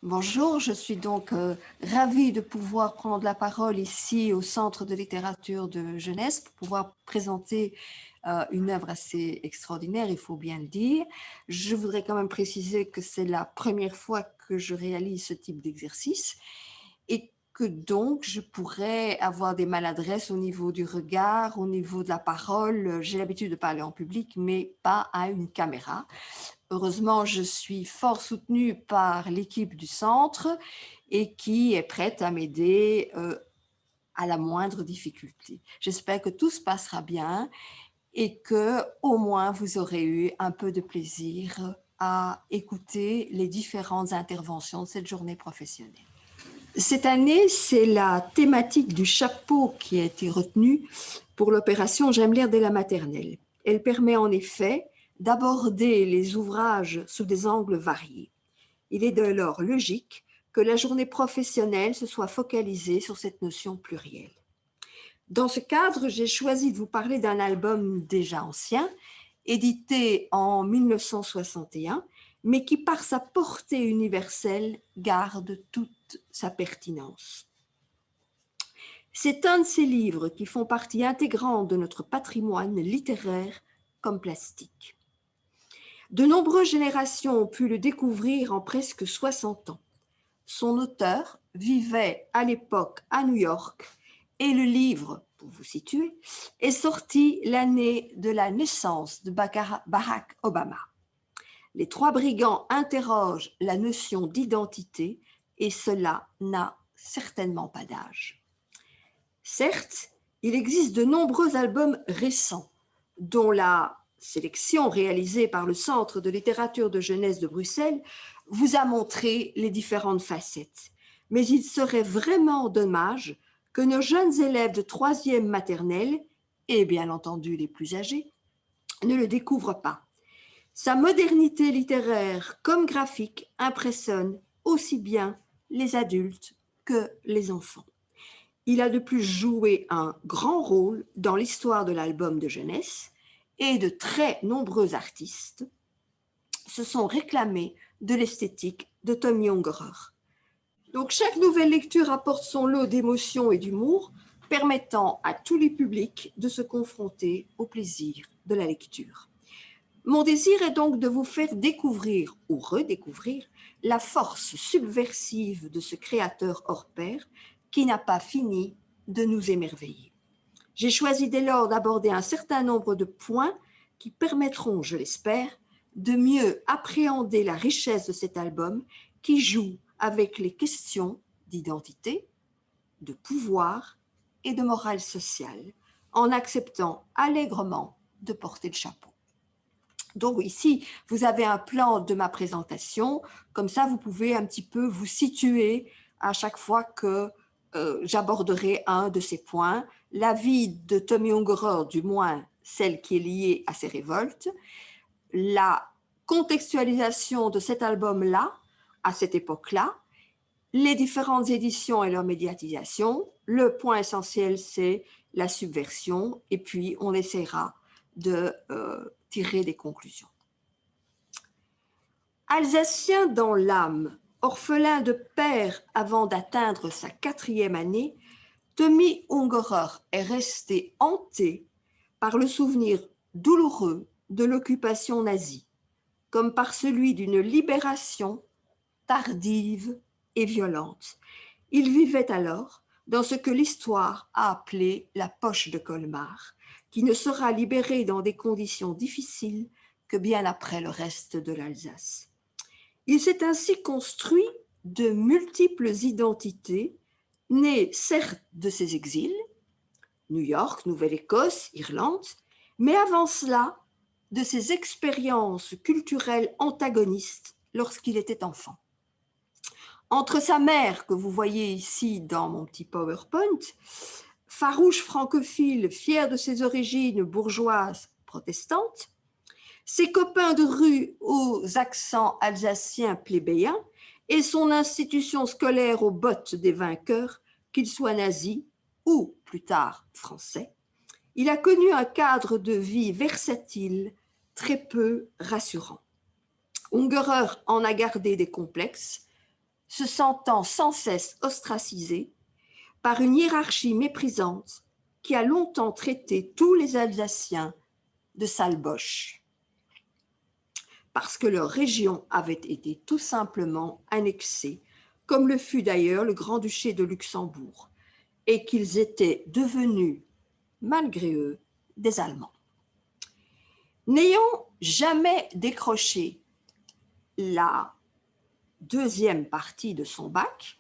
Bonjour, je suis donc ravie de pouvoir prendre la parole ici au Centre de littérature de Jeunesse pour pouvoir présenter une œuvre assez extraordinaire, il faut bien le dire. Je voudrais quand même préciser que c'est la première fois que je réalise ce type d'exercice et que donc je pourrais avoir des maladresses au niveau du regard, au niveau de la parole. J'ai l'habitude de parler en public, mais pas à une caméra. Heureusement, je suis fort soutenue par l'équipe du centre et qui est prête à m'aider à la moindre difficulté. J'espère que tout se passera bien et que au moins vous aurez eu un peu de plaisir à écouter les différentes interventions de cette journée professionnelle. Cette année, c'est la thématique du chapeau qui a été retenue pour l'opération J'aime lire dès la maternelle. Elle permet en effet d'aborder les ouvrages sous des angles variés. Il est dès lors logique que la journée professionnelle se soit focalisée sur cette notion plurielle. Dans ce cadre, j'ai choisi de vous parler d'un album déjà ancien, édité en 1961, mais qui, par sa portée universelle, garde toute sa pertinence. C'est un de ces livres qui font partie intégrante de notre patrimoine littéraire comme plastique. De nombreuses générations ont pu le découvrir en presque 60 ans. Son auteur vivait à l'époque à New York et le livre, pour vous situer, est sorti l'année de la naissance de Barack Obama. Les trois brigands interrogent la notion d'identité et cela n'a certainement pas d'âge. Certes, il existe de nombreux albums récents, dont la sélection réalisée par le Centre de littérature de jeunesse de Bruxelles vous a montré les différentes facettes. Mais il serait vraiment dommage que nos jeunes élèves de troisième maternelle, et bien entendu les plus âgés, ne le découvrent pas. Sa modernité littéraire comme graphique impressionne aussi bien les adultes que les enfants. Il a de plus joué un grand rôle dans l'histoire de l'album de jeunesse et de très nombreux artistes se sont réclamés de l'esthétique de Tom Ungerer. Donc chaque nouvelle lecture apporte son lot d'émotions et d'humour, permettant à tous les publics de se confronter au plaisir de la lecture. Mon désir est donc de vous faire découvrir ou redécouvrir la force subversive de ce créateur hors pair qui n'a pas fini de nous émerveiller. J'ai choisi dès lors d'aborder un certain nombre de points qui permettront, je l'espère, de mieux appréhender la richesse de cet album qui joue avec les questions d'identité, de pouvoir et de morale sociale, en acceptant allègrement de porter le chapeau. Donc ici, vous avez un plan de ma présentation, comme ça vous pouvez un petit peu vous situer à chaque fois que j'aborderai un de ces points. La vie de Tom Ungerer, du moins celle qui est liée à ses révoltes, la contextualisation de cet album-là, à cette époque-là, les différentes éditions et leur médiatisation. Le point essentiel, c'est la subversion, et puis on essaiera de tirer des conclusions. Alsacien dans l'âme, orphelin de père avant d'atteindre sa 4e année, Tommy Ungerer est resté hanté par le souvenir douloureux de l'occupation nazie, comme par celui d'une libération tardive et violente. Il vivait alors dans ce que l'histoire a appelé la poche de Colmar, qui ne sera libérée dans des conditions difficiles que bien après le reste de l'Alsace. Il s'est ainsi construit de multiples identités, nées certes de ses exils, New York, Nouvelle-Écosse, Irlande, mais avant cela, de ses expériences culturelles antagonistes lorsqu'il était enfant. Entre sa mère, que vous voyez ici dans mon petit PowerPoint, farouche francophile, fier de ses origines bourgeoises protestantes, ses copains de rue aux accents alsaciens plébéiens et son institution scolaire aux bottes des vainqueurs, qu'ils soient nazis ou, plus tard, français, il a connu un cadre de vie versatile, très peu rassurant. Ungerer en a gardé des complexes, se sentant sans cesse ostracisé par une hiérarchie méprisante qui a longtemps traité tous les Alsaciens de salboches, parce que leur région avait été tout simplement annexée, comme le fut d'ailleurs le Grand-Duché de Luxembourg, et qu'ils étaient devenus, malgré eux, des Allemands. N'ayant jamais décroché la deuxième partie de son bac,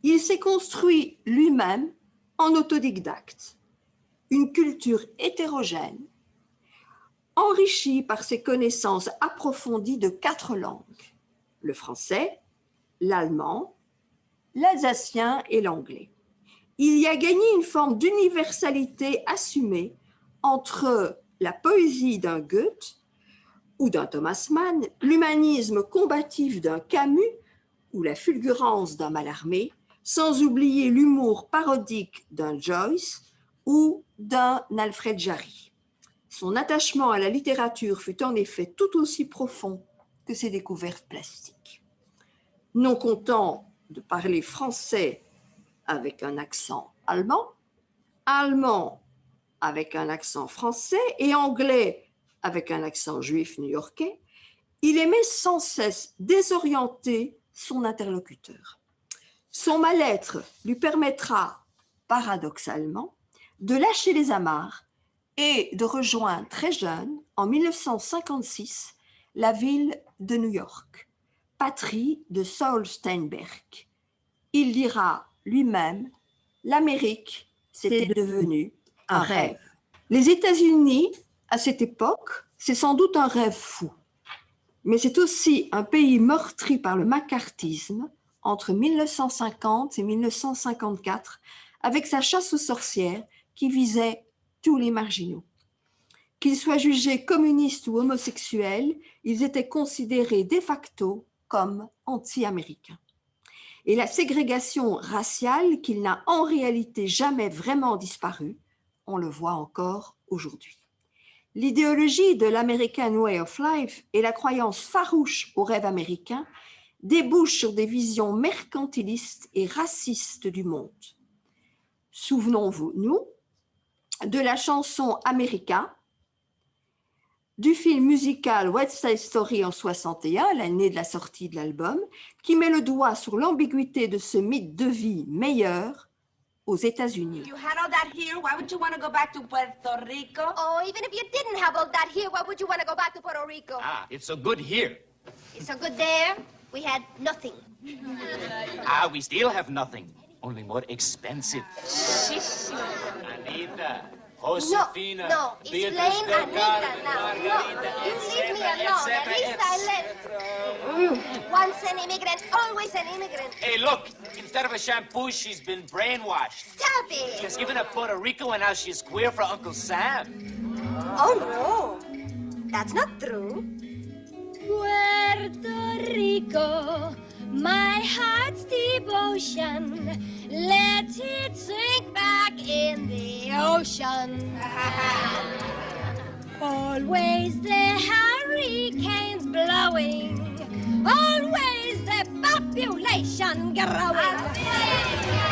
il s'est construit lui-même en autodidacte, une culture hétérogène, enrichie par ses connaissances approfondies de 4 langues, le français, l'allemand, l'alsacien et l'anglais. Il y a gagné une forme d'universalité assumée entre la poésie d'un Goethe ou d'un Thomas Mann, l'humanisme combatif d'un Camus ou la fulgurance d'un Mallarmé, sans oublier l'humour parodique d'un Joyce ou d'un Alfred Jarry. Son attachement à la littérature fut en effet tout aussi profond que ses découvertes plastiques. Non content de parler français avec un accent allemand, allemand avec un accent français et anglais avec un accent juif new-yorkais, il aimait sans cesse désorienter son interlocuteur. Son mal-être lui permettra, paradoxalement, de lâcher les amarres et de rejoindre très jeune, en 1956, la ville de New York, patrie de Saul Steinberg. Il dira lui-même, l'Amérique, c'était devenu un rêve. Les États-Unis, à cette époque, c'est sans doute un rêve fou, mais c'est aussi un pays meurtri par le macartisme entre 1950 et 1954, avec sa chasse aux sorcières qui visait tous les marginaux. Qu'ils soient jugés communistes ou homosexuels, ils étaient considérés de facto comme anti-américains. Et la ségrégation raciale, qui n'a en réalité jamais vraiment disparu, on le voit encore aujourd'hui. L'idéologie de l'American Way of Life et la croyance farouche au rêve américain débouchent sur des visions mercantilistes et racistes du monde. Souvenons-nous de la chanson America, du film musical West Side Story en 61, l'année de la sortie de l'album, qui met le doigt sur l'ambiguïté de ce mythe de vie meilleur aux États-Unis. You had all that here, why would you want to go back to Puerto Rico? Oh, even if you didn't have all that here, why would you want to go back to Puerto Rico? Ah, it's so good here. It's so good there. We had nothing. Ah, we still have nothing, only more expensive. Anita, Josefina, No, it's Beatriz plain del Anita Carmen, now. Margarita, No, you leave me etc., alone. At etc., least I let... Once an immigrant, always an immigrant. Hey, look, instead of a shampoo, she's been brainwashed. Stop it. She was given to Puerto Rico and now she's queer for Uncle Sam. Oh, no. That's not true. Puerto Rico, my heart's devotion, let it sink back in the ocean. Always the hurricanes blowing, always the population growing,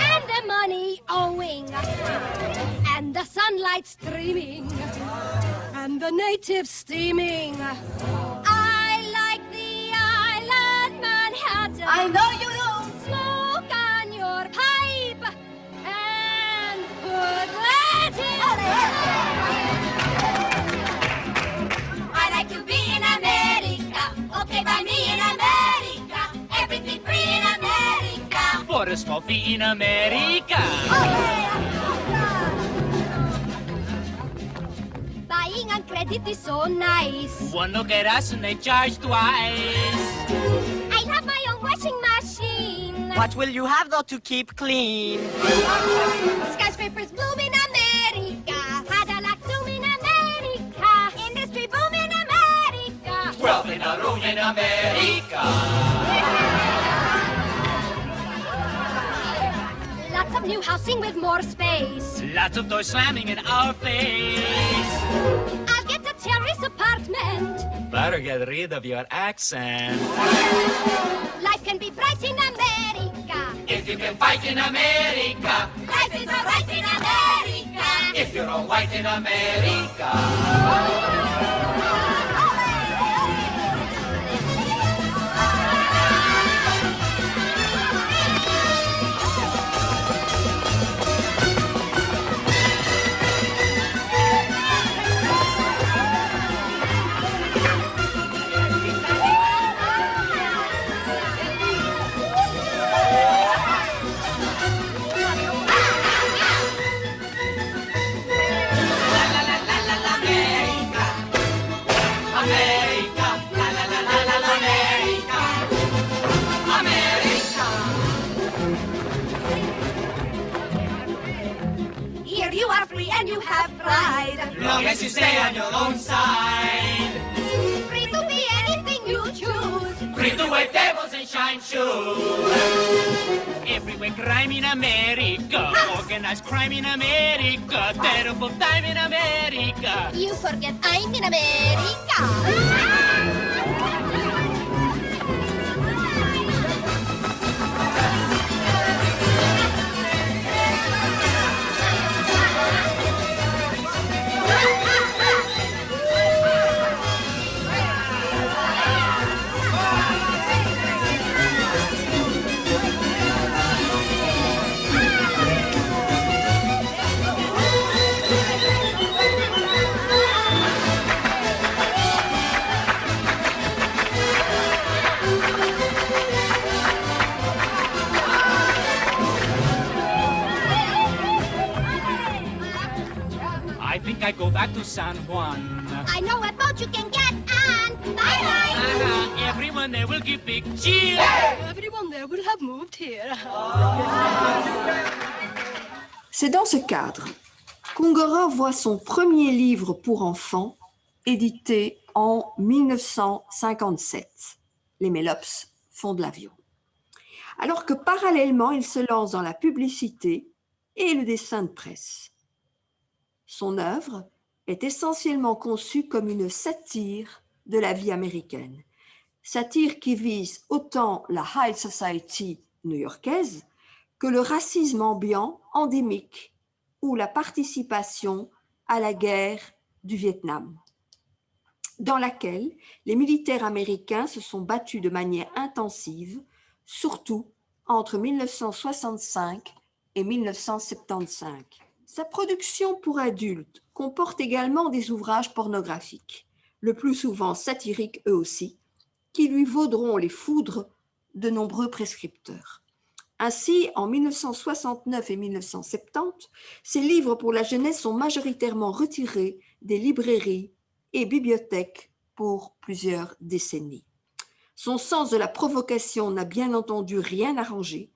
and the money owing, and the sunlight streaming, and the natives steaming. I know you don't. Smoke on your pipe and put that in. I like to be in America. Okay, by me in America. Everything free in America. For a small fee in America. Buying on credit is so nice. One look at us and they charge twice. I have my own washing machine. What will you have though to keep clean? Skyscrapers bloom in America. Cadillac zoom in America. Industry boom in America. Wealth in a room in America. Lots of new housing with more space. Lots of doors slamming in our face. I'll get a terrace apartment. meant. Better get rid of your accent. Life can be bright in America. If you can fight in America, Life is alright in America. if you're all white in America. America, la la la la la la America, America. Here you are free and you have pride. Long as you stay on your own side, Free to be anything you choose. free to wear tables and shine shoes. Everywhere crime in America. Organized crime in America. Terrible time in America. You forget I'm in America. I think I go back to San Juan. I know a boat you can get on. Bye-bye. Everyone there will give big cheer. Everyone there will have moved here. C'est dans ce cadre qu'Ungora voit son premier livre pour enfants édité en 1957. Les Mélops font de l'avion. Alors que parallèlement, il se lance dans la publicité et le dessin de presse. Son œuvre est essentiellement conçue comme une satire de la vie américaine. Satire qui vise autant la high society new-yorkaise que le racisme ambiant endémique ou la participation à la guerre du Vietnam, dans laquelle les militaires américains se sont battus de manière intensive, surtout entre 1965 et 1975. Sa production pour adultes comporte également des ouvrages pornographiques, le plus souvent satiriques eux aussi, qui lui vaudront les foudres de nombreux prescripteurs. Ainsi, en 1969 et 1970, ces livres pour la jeunesse sont majoritairement retirés des librairies et bibliothèques pour plusieurs décennies. Son sens de la provocation n'a bien entendu rien arrangé,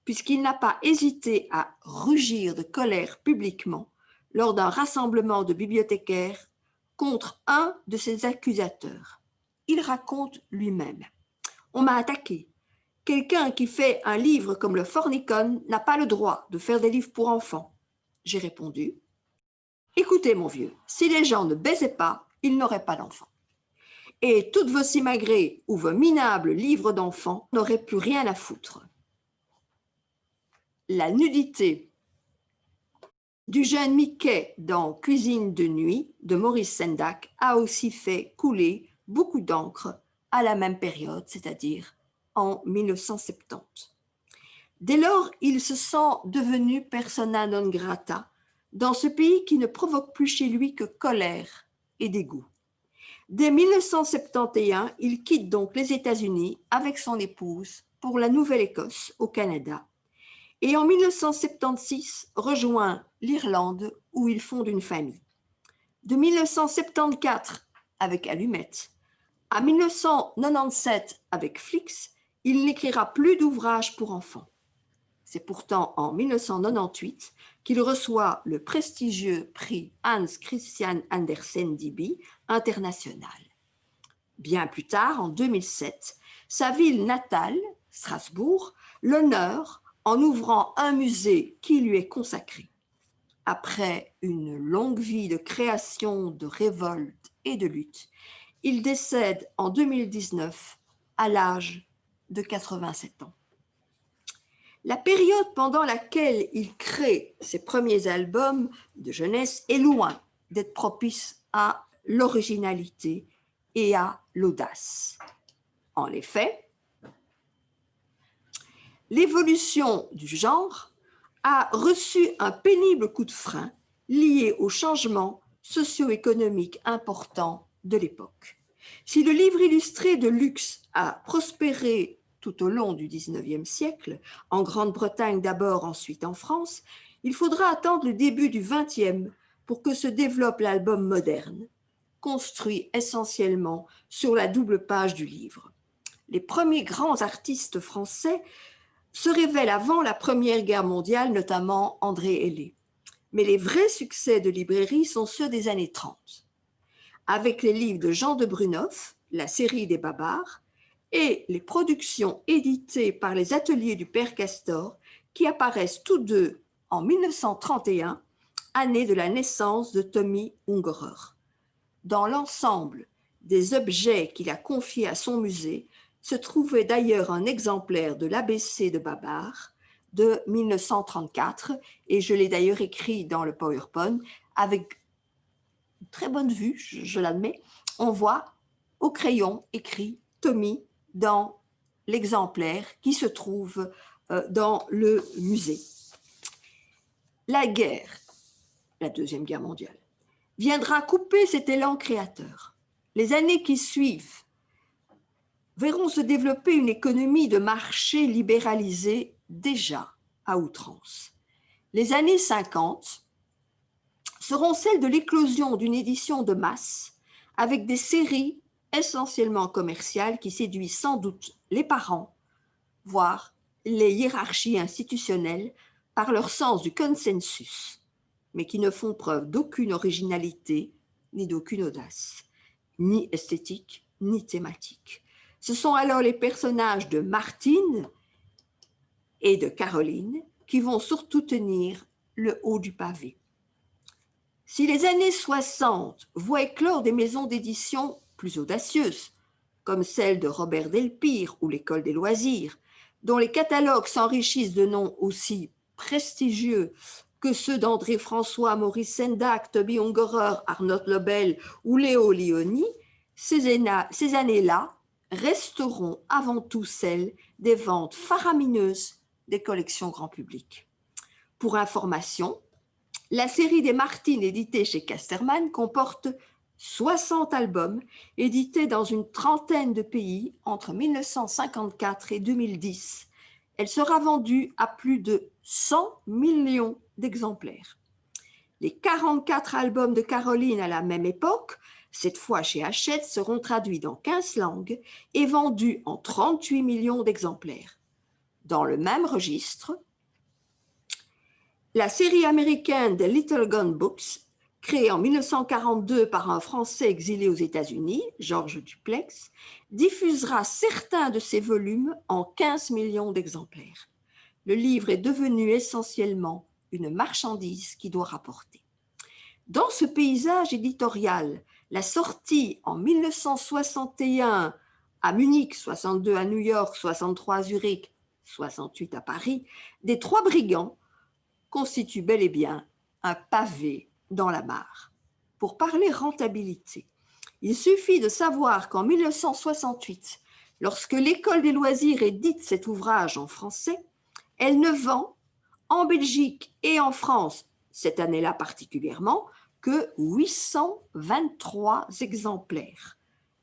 puisqu'il n'a pas hésité à rugir de colère publiquement lors d'un rassemblement de bibliothécaires contre un de ses accusateurs. Il raconte lui-même : « On m'a attaqué. Quelqu'un qui fait un livre comme le Fornicon n'a pas le droit de faire des livres pour enfants. » J'ai répondu : « Écoutez mon vieux, si les gens ne baisaient pas, ils n'auraient pas d'enfants. Et toutes vos simagrées ou vos minables livres d'enfants n'auraient plus rien à foutre. » La nudité du jeune Mickey dans Cuisine de nuit de Maurice Sendak a aussi fait couler beaucoup d'encre à la même période, c'est-à-dire en 1970. Dès lors, il se sent devenu persona non grata dans ce pays qui ne provoque plus chez lui que colère et dégoût. Dès 1971, il quitte donc les États-Unis avec son épouse pour la Nouvelle-Écosse au Canada et en 1976 rejoint l'Irlande où il fonde une famille. De 1974 avec Allumette à 1997 avec Flix, il n'écrira plus d'ouvrages pour enfants. C'est pourtant en 1998 qu'il reçoit le prestigieux prix Hans Christian Andersen d'IBI international. Bien plus tard, en 2007, sa ville natale, Strasbourg, l'honore en ouvrant un musée qui lui est consacré. Après une longue vie de création, de révolte et de lutte, Il décède en 2019 à l'âge de 87 ans. La période pendant laquelle il crée ses premiers albums de jeunesse est loin d'être propice à l'originalité et à l'audace. En effet, l'évolution du genre a reçu un pénible coup de frein lié aux changements socio-économiques importants de l'époque. Si le livre illustré de luxe a prospéré tout au long du XIXe siècle, en Grande-Bretagne d'abord, ensuite en France, il faudra attendre le début du XXe pour que se développe l'album moderne, construit essentiellement sur la double page du livre. Les premiers grands artistes français se révèlent avant la Première Guerre mondiale, notamment André Hellé. Mais les vrais succès de librairie sont ceux des années 30, avec les livres de Jean de Brunoff, la série des Babards, et les productions éditées par les ateliers du Père Castor, qui apparaissent tous deux en 1931, année de la naissance de Tommy Ungerer. Dans l'ensemble des objets qu'il a confiés à son musée, se trouvait d'ailleurs un exemplaire de l'ABC de Babar de 1934, et je l'ai d'ailleurs écrit dans le PowerPoint, avec une très bonne vue, je l'admets. On voit au crayon écrit Tommy dans l'exemplaire qui se trouve dans le musée. La guerre, la Deuxième Guerre mondiale, viendra couper cet élan créateur. Les années qui suivent verront se développer une économie de marché libéralisée déjà à outrance. Les années 50 seront celles de l'éclosion d'une édition de masse avec des séries essentiellement commerciales qui séduisent sans doute les parents, voire les hiérarchies institutionnelles par leur sens du consensus, mais qui ne font preuve d'aucune originalité ni d'aucune audace, ni esthétique, ni thématique. Ce sont alors les personnages de Martine et de Caroline qui vont surtout tenir le haut du pavé. Si les années 60 voient éclore des maisons d'édition plus audacieuses, comme celle de Robert Delpire ou l'École des loisirs, dont les catalogues s'enrichissent de noms aussi prestigieux que ceux d'André François, Maurice Sendak, Tommy Ungerer, Arnold Lobel ou Léo Lionni, ces années-là resteront avant tout celles des ventes faramineuses des collections grand public. Pour information, la série des Martines éditée chez Casterman comporte 60 albums édités dans une trentaine de pays entre 1954 et 2010. Elle sera vendue à plus de 100 millions d'exemplaires. Les 44 albums de Caroline à la même époque, cette fois chez Hachette, seront traduits dans 15 langues et vendus en 38 millions d'exemplaires. Dans le même registre, la série américaine des Little Gun Books, créée en 1942 par un Français exilé aux États-Unis, Georges Duplex, diffusera certains de ses volumes en 15 millions d'exemplaires. Le livre est devenu essentiellement une marchandise qui doit rapporter. Dans ce paysage éditorial, la sortie en 1961 à Munich, 62 à New York, 63 à Zurich, 68 à Paris, des Trois Brigands constitue bel et bien un pavé dans la mare. Pour parler rentabilité, il suffit de savoir qu'en 1968, lorsque l'École des loisirs édite cet ouvrage en français, elle ne vend en Belgique et en France, cette année-là particulièrement, que 823 exemplaires.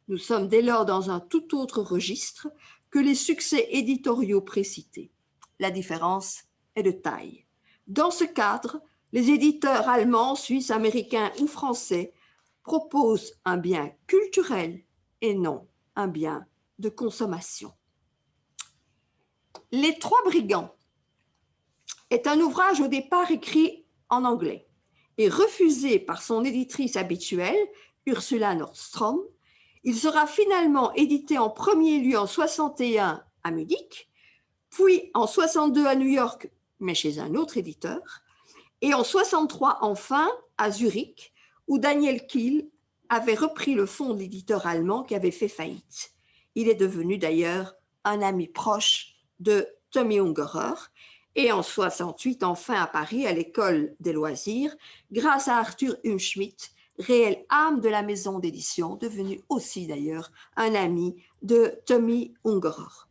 Nous sommes dès lors dans un tout autre registre que les succès éditoriaux précités. La différence est de taille. Dans ce cadre, les éditeurs allemands, suisses, américains ou français proposent un bien culturel et non un bien de consommation. Les Trois Brigands est un ouvrage au départ écrit en anglais et refusé par son éditrice habituelle, Ursula Nordstrom. Il sera finalement édité en premier lieu en 61 à Munich, puis en 62 à New York, mais chez un autre éditeur, et en 63 enfin à Zurich, où Daniel Kiel avait repris le fonds de l'éditeur allemand qui avait fait faillite. Il est devenu d'ailleurs un ami proche de Tommy Ungerer et en 1968, enfin à Paris, à l'école des loisirs, grâce à Arthur Humschmidt, réelle âme de la maison d'édition, devenu aussi d'ailleurs un ami de Tommy Ungerer.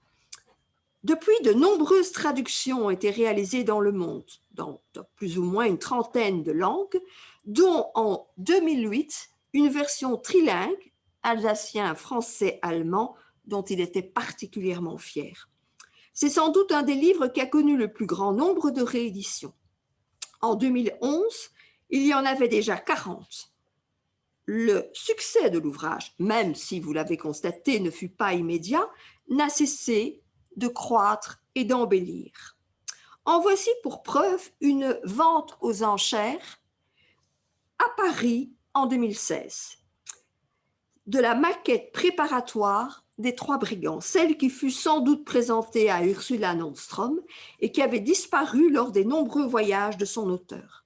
Depuis, de nombreuses traductions ont été réalisées dans le monde, dans plus ou moins une trentaine de langues, dont en 2008, une version trilingue, alsacien, français, allemand, dont il était particulièrement fier. C'est sans doute un des livres qui a connu le plus grand nombre de rééditions. En 2011, il y en avait déjà 40. Le succès de l'ouvrage, même si, vous l'avez constaté, ne fut pas immédiat, n'a cessé de croître et d'embellir. En voici pour preuve une vente aux enchères à Paris en 2016 de la maquette préparatoire des Trois Brigands, celle qui fut sans doute présentée à Ursula Nordström et qui avait disparu lors des nombreux voyages de son auteur.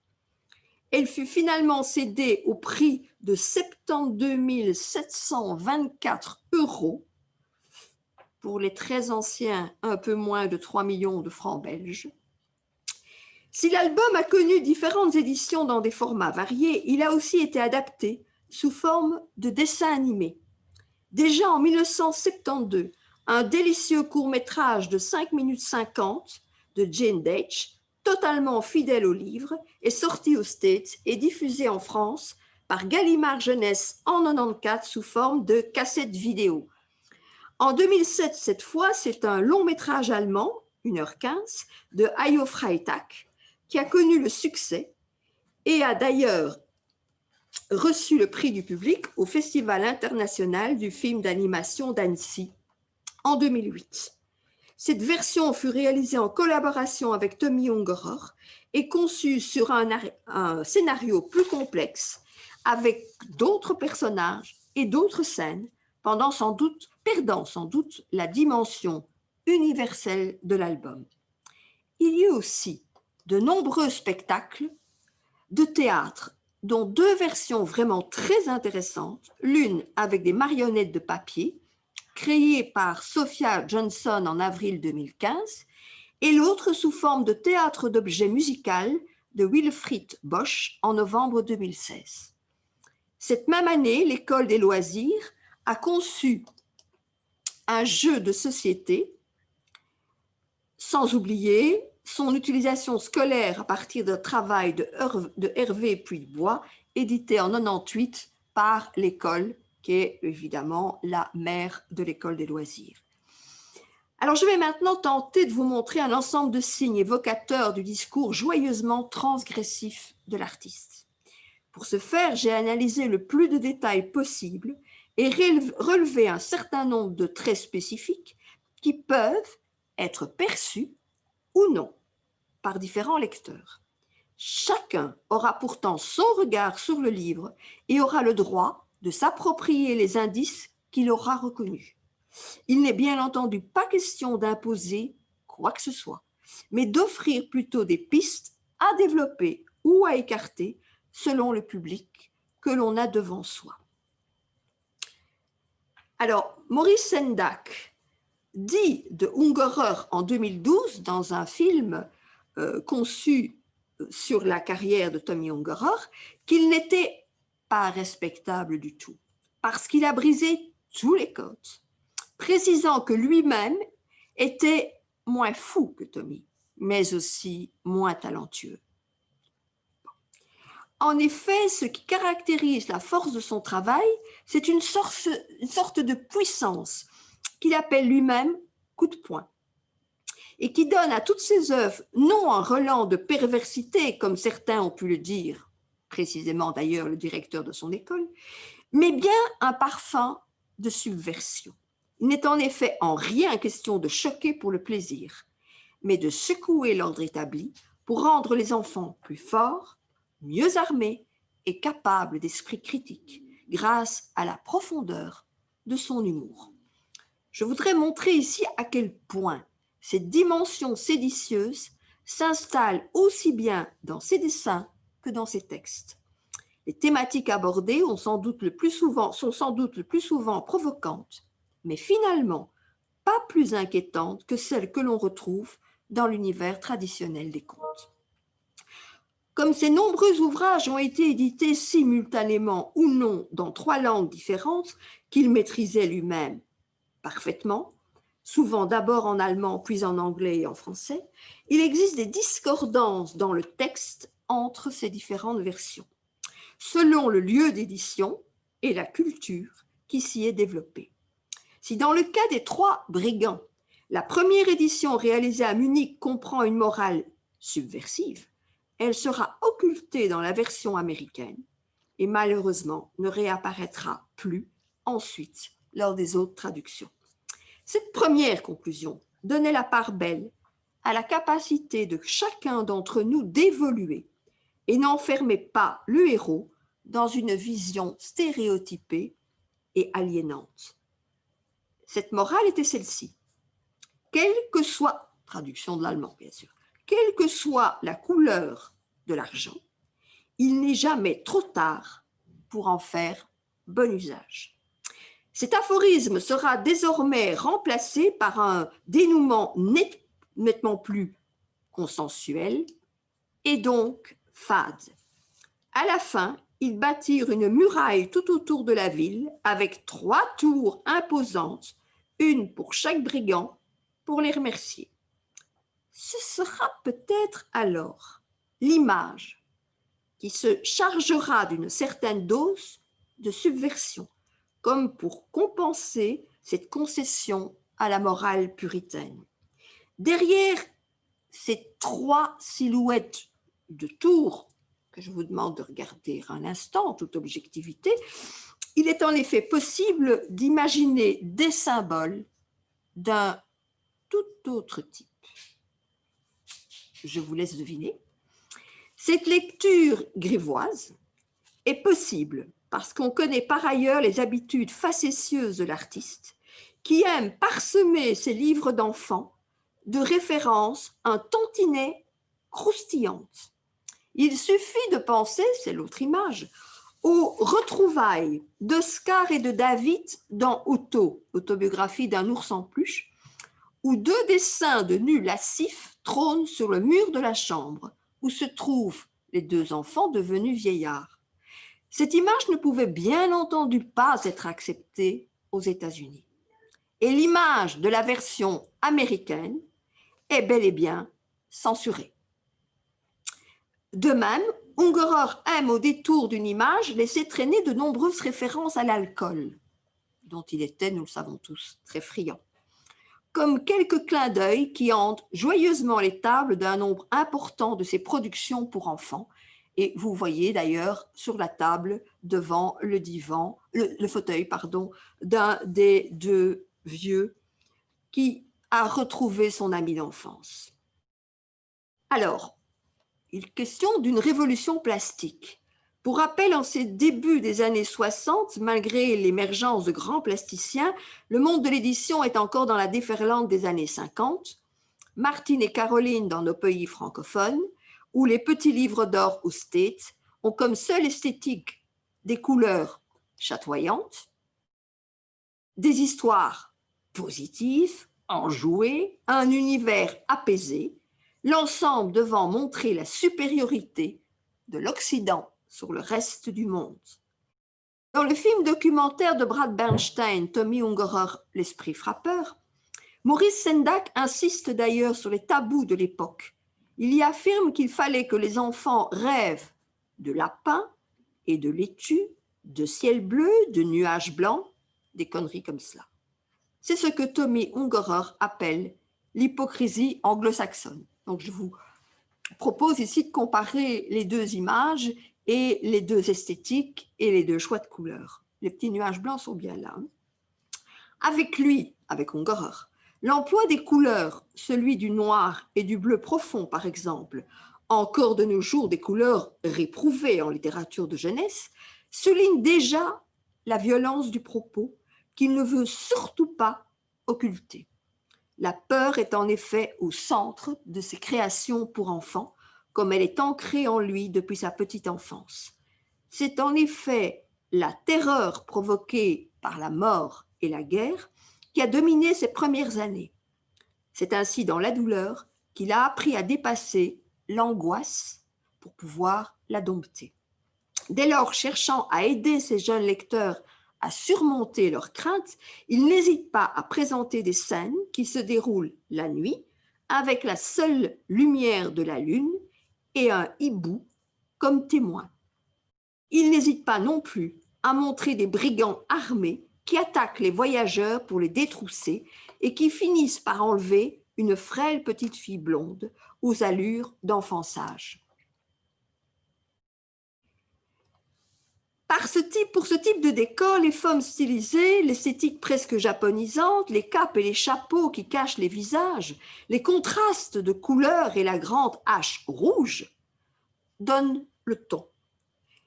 Elle fut finalement cédée au prix de 72 724 €, pour les très anciens, un peu moins de 3 millions de francs belges. Si l'album a connu différentes éditions dans des formats variés, il a aussi été adapté sous forme de dessin animé. Déjà en 1972, un délicieux court-métrage de 5 minutes 50 de Jane Deitch, totalement fidèle au livre, est sorti aux States et diffusé en France par Gallimard Jeunesse en 1994 sous forme de cassette vidéo. En 2007, cette fois, c'est un long-métrage allemand, 1h15, de Hayo Freitag, qui a connu le succès et a d'ailleurs reçu le prix du public au Festival international du film d'animation d'Annecy en 2008. Cette version fut réalisée en collaboration avec Tommy Ungerer et conçue sur un scénario plus complexe avec d'autres personnages et d'autres scènes, perdant sans doute la dimension universelle de l'album. Il y eut aussi de nombreux spectacles de théâtre, dont deux versions vraiment très intéressantes, l'une avec des marionnettes de papier, créée par Sophia Johnson en avril 2015, et l'autre sous forme de théâtre d'objets musical de Wilfried Bosch en novembre 2016. Cette même année, l'École des loisirs a conçu un jeu de société, sans oublier son utilisation scolaire à partir d'un travail de Hervé Puy-de-Bois, édité en 1998 par l'école, qui est évidemment la mère de l'École des loisirs. Alors, je vais maintenant tenter de vous montrer un ensemble de signes évocateurs du discours joyeusement transgressif de l'artiste. Pour ce faire, j'ai analysé le plus de détails possible et relevé un certain nombre de traits spécifiques qui peuvent être perçus ou non par différents lecteurs. Chacun aura pourtant son regard sur le livre et aura le droit de s'approprier les indices qu'il aura reconnus. Il n'est bien entendu pas question d'imposer quoi que ce soit, mais d'offrir plutôt des pistes à développer ou à écarter selon le public que l'on a devant soi. Alors, Maurice Sendak dit de Ungerer en 2012 dans un film conçu sur la carrière de Tommy Ungerer qu'il n'était pas respectable du tout parce qu'il a brisé tous les codes, précisant que lui-même était moins fou que Tommy, mais aussi moins talentueux. En effet, ce qui caractérise la force de son travail, c'est une sorte de puissance qu'il appelle lui-même coup de poing et qui donne à toutes ses œuvres non un relent de perversité, comme certains ont pu le dire, précisément d'ailleurs le directeur de son école, mais bien un parfum de subversion. Il n'est en effet en rien question de choquer pour le plaisir, mais de secouer l'ordre établi pour rendre les enfants plus forts, mieux armés et capables d'esprit critique, grâce à la profondeur de son humour. Je voudrais montrer ici à quel point cette dimension séditieuse s'installe aussi bien dans ses dessins que dans ses textes. Les thématiques abordées sont sans doute le plus souvent provocantes, mais finalement pas plus inquiétantes que celles que l'on retrouve dans l'univers traditionnel des contes. Comme ces nombreux ouvrages ont été édités simultanément ou non dans 3 langues différentes qu'il maîtrisait lui-même parfaitement, souvent d'abord en allemand puis en anglais et en français, il existe des discordances dans le texte entre ces différentes versions, selon le lieu d'édition et la culture qui s'y est développée. Si dans le cas des 3 brigands, la première édition réalisée à Munich comprend une morale subversive, elle sera occultée dans la version américaine et malheureusement ne réapparaîtra plus ensuite lors des autres traductions. Cette première conclusion donnait la part belle à la capacité de chacun d'entre nous d'évoluer et n'enfermait pas le héros dans une vision stéréotypée et aliénante. Cette morale était celle-ci. Quelle que soit, traduction de l'allemand bien sûr, quelle que soit la couleur de l'argent, il n'est jamais trop tard pour en faire bon usage. Cet aphorisme sera désormais remplacé par un dénouement nettement plus consensuel et donc fade. À la fin, ils bâtirent une muraille tout autour de la ville avec 3 tours imposantes, une pour chaque brigand, pour les remercier. Ce sera peut-être alors l'image qui se chargera d'une certaine dose de subversion, comme pour compenser cette concession à la morale puritaine. Derrière ces 3 silhouettes de tours, que je vous demande de regarder un instant en toute objectivité, il est en effet possible d'imaginer des symboles d'un tout autre type. Je vous laisse deviner. Cette lecture grivoise est possible parce qu'on connaît par ailleurs les habitudes facétieuses de l'artiste qui aime parsemer ses livres d'enfants de références un tantinet croustillantes. Il suffit de penser, c'est l'autre image, aux retrouvailles d'Oscar et de David dans Otto, autobiographie d'un ours en peluche, où 2 dessins de nus lascifs trônent sur le mur de la chambre, où se trouvent les 2 enfants devenus vieillards. Cette image ne pouvait bien entendu pas être acceptée aux États-Unis. Et l'image de la version américaine est bel et bien censurée. De même, Ungerer aime au détour d'une image laisser traîner de nombreuses références à l'alcool, dont il était, nous le savons tous, très friand, comme quelques clins d'œil qui hantent joyeusement les tables d'un nombre important de ses productions pour enfants. Et vous voyez d'ailleurs sur la table devant le divan, le fauteuil, pardon, d'un des 2 vieux qui a retrouvé son ami d'enfance. Alors, il est question d'une révolution plastique. Pour rappel, en ces débuts des années 60, malgré l'émergence de grands plasticiens, le monde de l'édition est encore dans la déferlante des années 50. Martine et Caroline dans nos pays francophones, où les petits livres d'or aux States ont comme seule esthétique des couleurs chatoyantes, des histoires positives, enjouées, un univers apaisé, l'ensemble devant montrer la supériorité de l'Occident sur le reste du monde. Dans le film documentaire de Brad Bernstein, Tommy Ungerer, L'esprit frappeur, Maurice Sendak insiste d'ailleurs sur les tabous de l'époque. Il y affirme qu'il fallait que les enfants rêvent de lapins et de laitues, de ciel bleu, de nuages blancs, des conneries comme cela. C'est ce que Tommy Ungerer appelle l'hypocrisie anglo-saxonne. Donc je vous propose ici de comparer les 2 images et les 2 esthétiques et les 2 choix de couleurs. Les petits nuages blancs sont bien là. Avec lui, avec Ungerer, l'emploi des couleurs, celui du noir et du bleu profond par exemple, encore de nos jours des couleurs réprouvées en littérature de jeunesse, souligne déjà la violence du propos qu'il ne veut surtout pas occulter. La peur est en effet au centre de ses créations pour enfants, comme elle est ancrée en lui depuis sa petite enfance. C'est en effet la terreur provoquée par la mort et la guerre qui a dominé ses premières années. C'est ainsi dans la douleur qu'il a appris à dépasser l'angoisse pour pouvoir la dompter. Dès lors, cherchant à aider ses jeunes lecteurs à surmonter leurs craintes, il n'hésite pas à présenter des scènes qui se déroulent la nuit avec la seule lumière de la lune et un hibou comme témoin. Il n'hésite pas non plus à montrer des brigands armés qui attaquent les voyageurs pour les détrousser et qui finissent par enlever une frêle petite fille blonde aux allures d'enfant sage. Pour ce type de décor, les formes stylisées, l'esthétique presque japonisante, les capes et les chapeaux qui cachent les visages, les contrastes de couleurs et la grande hache rouge donnent le ton.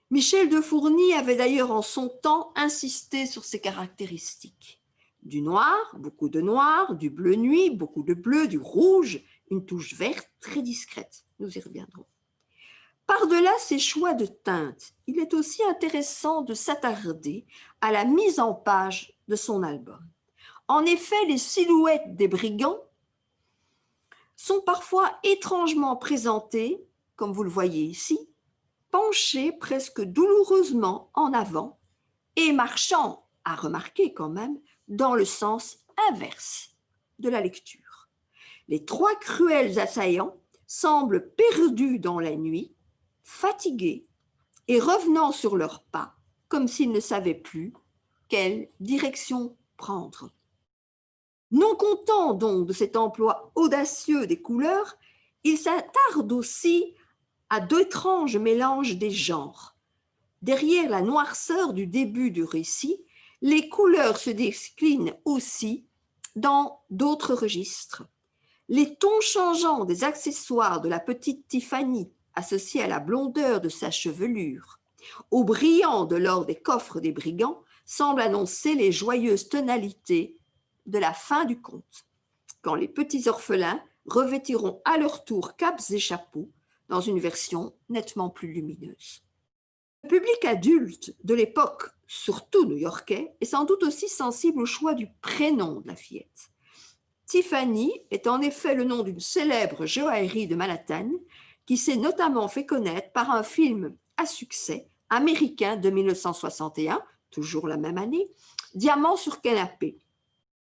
Michel de Fourny avait d'ailleurs en son temps insisté sur ces caractéristiques. Du noir, beaucoup de noir, du bleu nuit, beaucoup de bleu, du rouge, une touche verte très discrète. Nous y reviendrons. Par-delà ces choix de teintes, il est aussi intéressant de s'attarder à la mise en page de son album. En effet, les silhouettes des brigands sont parfois étrangement présentées, comme vous le voyez ici, penchés presque douloureusement en avant et marchant, à remarquer quand même, dans le sens inverse de la lecture. Les trois cruels assaillants semblent perdus dans la nuit, fatigués et revenant sur leurs pas, comme s'ils ne savaient plus quelle direction prendre. Non content donc de cet emploi audacieux des couleurs, il s'attarde aussi à d'étranges mélanges des genres. Derrière la noirceur du début du récit, les couleurs se déclinent aussi dans d'autres registres. Les tons changeants des accessoires de la petite Tiffany associés à la blondeur de sa chevelure, au brillant de l'or des coffres des brigands, semblent annoncer les joyeuses tonalités de la fin du conte, quand les petits orphelins revêtiront à leur tour capes et chapeaux dans une version nettement plus lumineuse. Le public adulte de l'époque, surtout new-yorkais, est sans doute aussi sensible au choix du prénom de la fillette. Tiffany est en effet le nom d'une célèbre joaillerie de Manhattan qui s'est notamment fait connaître par un film à succès américain de 1961, toujours la même année, Diamant sur canapé,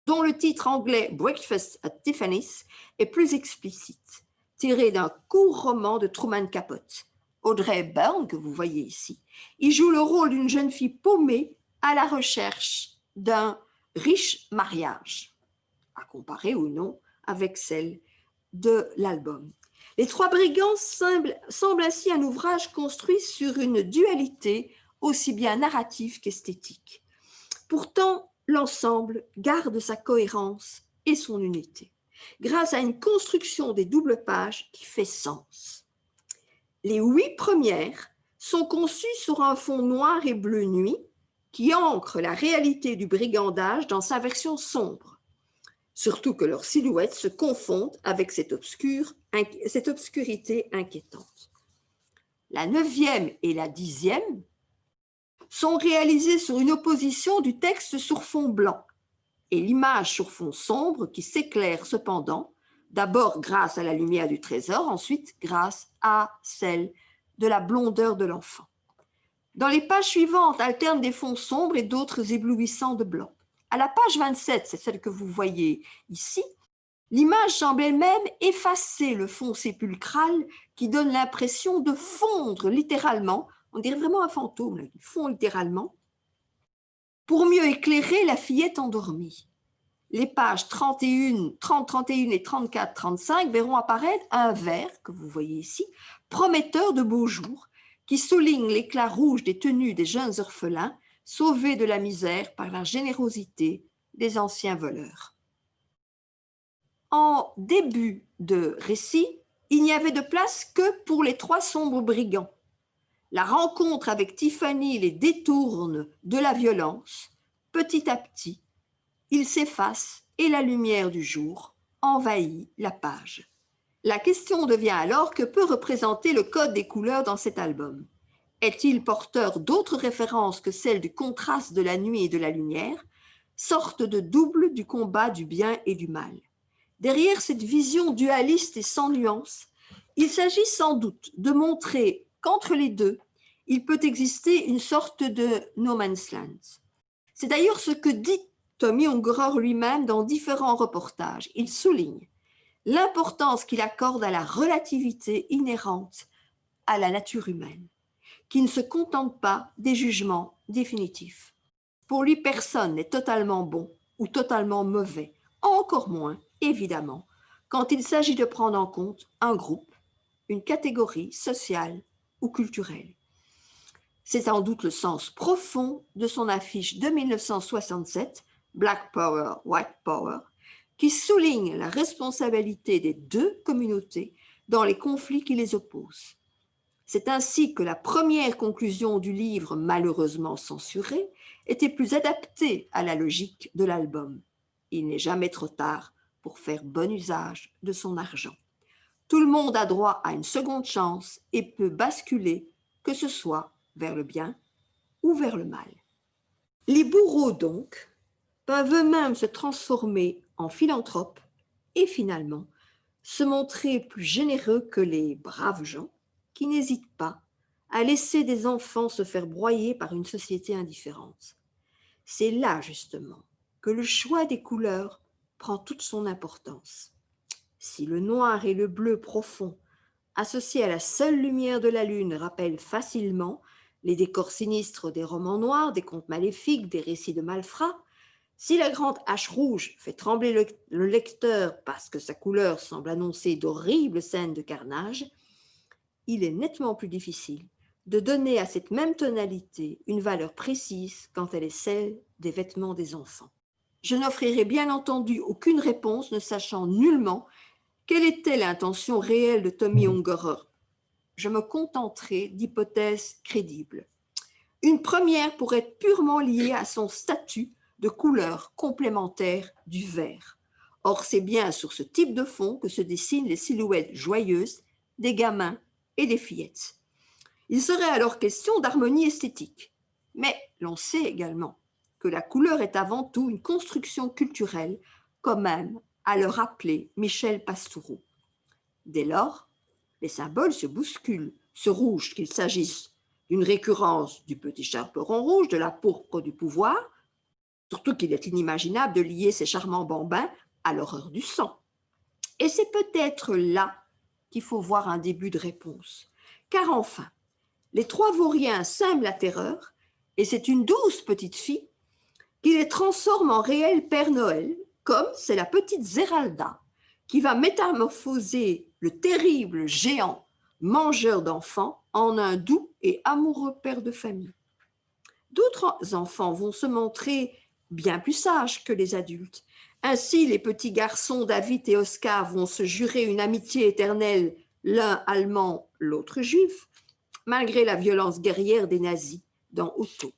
dont le titre anglais Breakfast at Tiffany's est plus explicite, tiré d'un court roman de Truman Capote. Audrey Hepburn, que vous voyez ici, y joue le rôle d'une jeune fille paumée à la recherche d'un riche mariage, à comparer ou non avec celle de l'album. Les trois brigands semblent ainsi un ouvrage construit sur une dualité aussi bien narrative qu'esthétique. Pourtant, l'ensemble garde sa cohérence et son unité, grâce à une construction des doubles pages qui fait sens. Les 8 premières sont conçues sur un fond noir et bleu nuit qui ancre la réalité du brigandage dans sa version sombre, surtout que leurs silhouettes se confondent avec cette obscurité inquiétante. La 9e et la 10e sont réalisées sur une opposition du texte sur fond blanc et l'image sur fond sombre qui s'éclaire cependant, d'abord grâce à la lumière du trésor, ensuite grâce à celle de la blondeur de l'enfant. Dans les pages suivantes alternent des fonds sombres et d'autres éblouissants de blanc. À la page 27, c'est celle que vous voyez ici, l'image semble elle-même effacer le fond sépulcral qui donne l'impression de fondre littéralement, on dirait vraiment un fantôme, là, qui fond littéralement, pour mieux éclairer la fillette endormie. Les pages 30, 31 et 34, 35 verront apparaître un vers, que vous voyez ici, prometteur de beaux jours, qui souligne l'éclat rouge des tenues des jeunes orphelins, sauvés de la misère par la générosité des anciens voleurs. En début de récit, il n'y avait de place que pour les 3 sombres brigands. La rencontre avec Tiffany les détourne de la violence. Petit à petit, ils s'effacent et la lumière du jour envahit la page. La question devient alors que peut représenter le code des couleurs dans cet album. est-il porteur d'autres références que celles du contraste de la nuit et de la lumière, sorte de double du combat du bien et du mal. Derrière cette vision dualiste et sans nuance, il s'agit sans doute de montrer qu'entre les deux, il peut exister une sorte de no man's land. C'est d'ailleurs ce que dit Tommy Ungerer lui-même dans différents reportages. Il souligne l'importance qu'il accorde à la relativité inhérente à la nature humaine, qui ne se contente pas des jugements définitifs. Pour lui, personne n'est totalement bon ou totalement mauvais, encore moins, évidemment, quand il s'agit de prendre en compte un groupe, une catégorie sociale ou culturelle. C'est sans doute le sens profond de son affiche de 1967, Black Power, White Power, qui souligne la responsabilité des deux communautés dans les conflits qui les opposent. C'est ainsi que la première conclusion du livre, malheureusement censurée, était plus adaptée à la logique de l'album. Il n'est jamais trop tard pour faire bon usage de son argent. Tout le monde a droit à une seconde chance et peut basculer, que ce soit vers le bien ou vers le mal. Les bourreaux, donc, peuvent eux-mêmes se transformer en philanthropes et finalement se montrer plus généreux que les braves gens qui n'hésitent pas à laisser des enfants se faire broyer par une société indifférente. C'est là, justement, que le choix des couleurs prend toute son importance. Si le noir et le bleu profond, associés à la seule lumière de la lune, rappellent facilement les décors sinistres des romans noirs, des contes maléfiques, des récits de malfrats, si la grande hache rouge fait trembler le lecteur parce que sa couleur semble annoncer d'horribles scènes de carnage, il est nettement plus difficile de donner à cette même tonalité une valeur précise quand elle est celle des vêtements des enfants. Je n'offrirai bien entendu aucune réponse ne sachant nullement quelle était l'intention réelle de Tommy Ungerer. Je me contenterai d'hypothèses crédibles. Une première pourrait être purement liée à son statut de couleur complémentaire du vert. Or, c'est bien sur ce type de fond que se dessinent les silhouettes joyeuses des gamins et des fillettes. Il serait alors question d'harmonie esthétique. Mais l'on sait également que la couleur est avant tout une construction culturelle, comme même à le rappeler Michel Pastoureau. Dès lors, les symboles se bousculent, ce rouge, qu'il s'agisse d'une récurrence du petit chaperon rouge, de la pourpre du pouvoir, surtout qu'il est inimaginable de lier ces charmants bambins à l'horreur du sang. Et c'est peut-être là qu'il faut voir un début de réponse. Car enfin, les trois vauriens sèment la terreur, et c'est une douce petite fille qui les transforme en réel Père Noël, comme c'est la petite Zeralda qui va métamorphoser le terrible géant mangeur d'enfants en un doux et amoureux père de famille. D'autres enfants vont se montrer bien plus sages que les adultes. Ainsi, les petits garçons David et Oscar vont se jurer une amitié éternelle, l'un allemand, l'autre juif, malgré la violence guerrière des nazis dans Otto.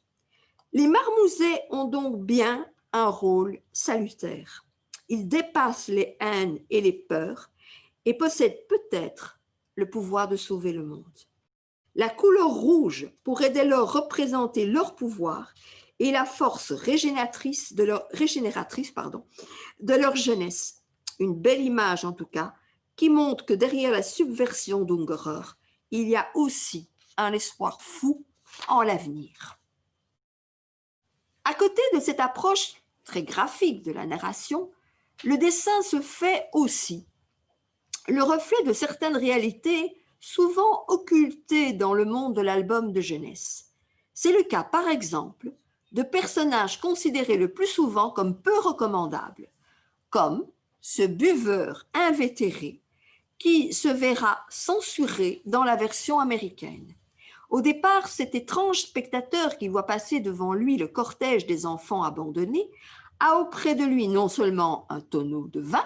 Les marmousets ont donc bien un rôle salutaire. Ils dépassent les haines et les peurs et possèdent peut-être le pouvoir de sauver le monde. La couleur rouge pourrait dès lors représenter leur pouvoir et la force régénératrice de leur jeunesse. Une belle image en tout cas, qui montre que derrière la subversion d'Ungerer, il y a aussi un espoir fou en l'avenir. À côté de cette approche très graphique de la narration, le dessin se fait aussi le reflet de certaines réalités souvent occultées dans le monde de l'album de jeunesse. C'est le cas, par exemple, de personnages considérés le plus souvent comme peu recommandables, comme ce buveur invétéré qui se verra censuré dans la version américaine. Au départ, cet étrange spectateur qui voit passer devant lui le cortège des enfants abandonnés a auprès de lui non seulement un tonneau de vin,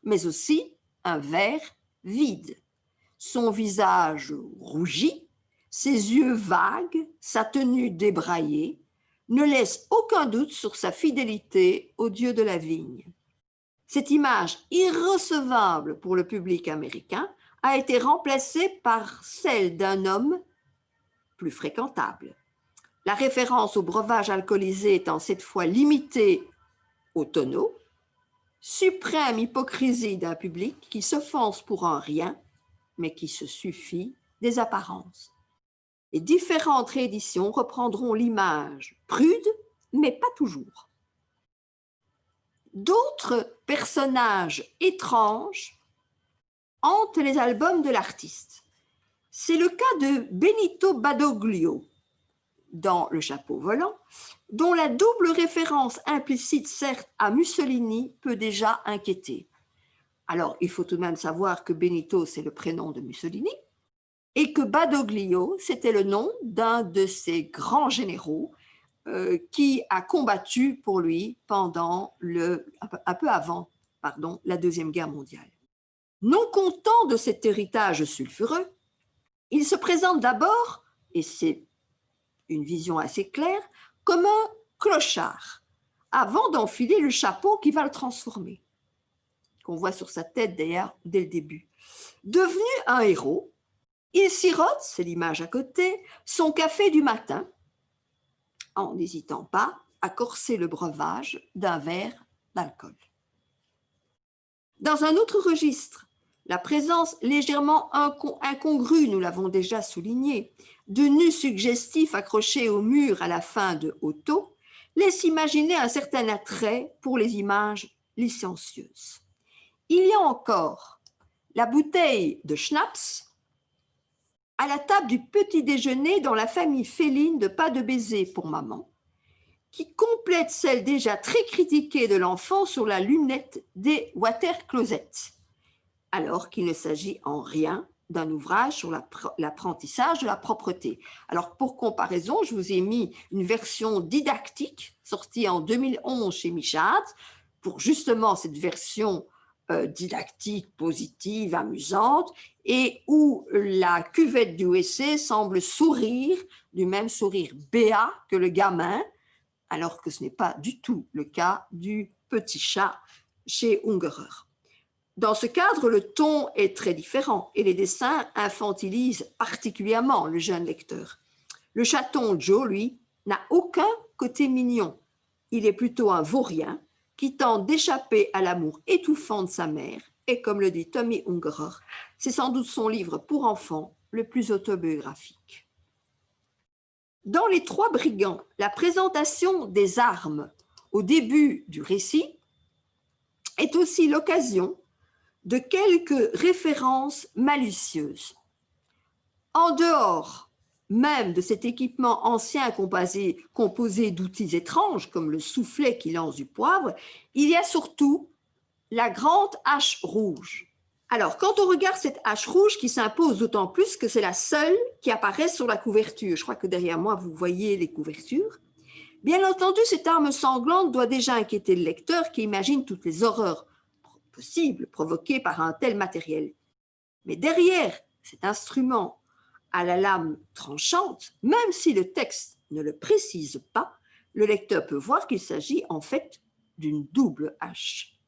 mais aussi un verre vide. Son visage rougi, ses yeux vagues, sa tenue débraillée, ne laissent aucun doute sur sa fidélité au dieu de la vigne. Cette image irrecevable pour le public américain a été remplacée par celle d'un homme plus fréquentable. La référence au breuvage alcoolisé étant cette fois limitée au tonneau, suprême hypocrisie d'un public qui s'offense pour un rien, mais qui se suffit des apparences. Les différentes rééditions reprendront l'image prude, mais pas toujours. D'autres personnages étranges hantent les albums de l'artiste. C'est le cas de Benito Badoglio dans Le Chapeau volant, dont la double référence implicite certes à Mussolini peut déjà inquiéter. Alors, il faut tout de même savoir que Benito, c'est le prénom de Mussolini, et que Badoglio, c'était le nom d'un de ses grands généraux qui a combattu pour lui pendant un peu avant la Deuxième Guerre mondiale. Non content de cet héritage sulfureux, il se présente d'abord, et c'est une vision assez claire, comme un clochard, avant d'enfiler le chapeau qui va le transformer, qu'on voit sur sa tête d'ailleurs dès le début. Devenu un héros, il sirote, c'est l'image à côté, son café du matin, en n'hésitant pas à corser le breuvage d'un verre d'alcool. Dans un autre registre, la présence légèrement incongrue, nous l'avons déjà souligné, de nus suggestifs accrochés au mur à la fin de Otto, laisse imaginer un certain attrait pour les images licencieuses. Il y a encore la bouteille de schnapps à la table du petit déjeuner dans la famille féline de Pas de baiser pour maman, qui complète celle déjà très critiquée de l'enfant sur la lunette des water closets, alors qu'il ne s'agit en rien d'un ouvrage sur l'apprentissage de la propreté. Alors, pour comparaison, je vous ai mis une version didactique sortie en 2011 chez Michat, pour justement cette version didactique, positive, amusante, et où la cuvette du WC semble sourire, du même sourire béat que le gamin, alors que ce n'est pas du tout le cas du petit chat chez Ungerer. Dans ce cadre, le ton est très différent et les dessins infantilisent particulièrement le jeune lecteur. Le chaton Joe, lui, n'a aucun côté mignon. Il est plutôt un vaurien qui tente d'échapper à l'amour étouffant de sa mère et, comme le dit Tommy Ungerer, c'est sans doute son livre pour enfants le plus autobiographique. Dans Les Trois Brigands, la présentation des armes au début du récit est aussi l'occasion de quelques références malicieuses. En dehors même de cet équipement ancien composé d'outils étranges, comme le soufflet qui lance du poivre, il y a surtout la grande hache rouge. Alors, quand on regarde cette hache rouge qui s'impose d'autant plus que c'est la seule qui apparaît sur la couverture, je crois que derrière moi, vous voyez les couvertures, bien entendu, cette arme sanglante doit déjà inquiéter le lecteur qui imagine toutes les horreurs possibles provoquées par un tel matériel. Mais derrière cet instrument à la lame tranchante, même si le texte ne le précise pas, le lecteur peut voir qu'il s'agit en fait d'une double hache,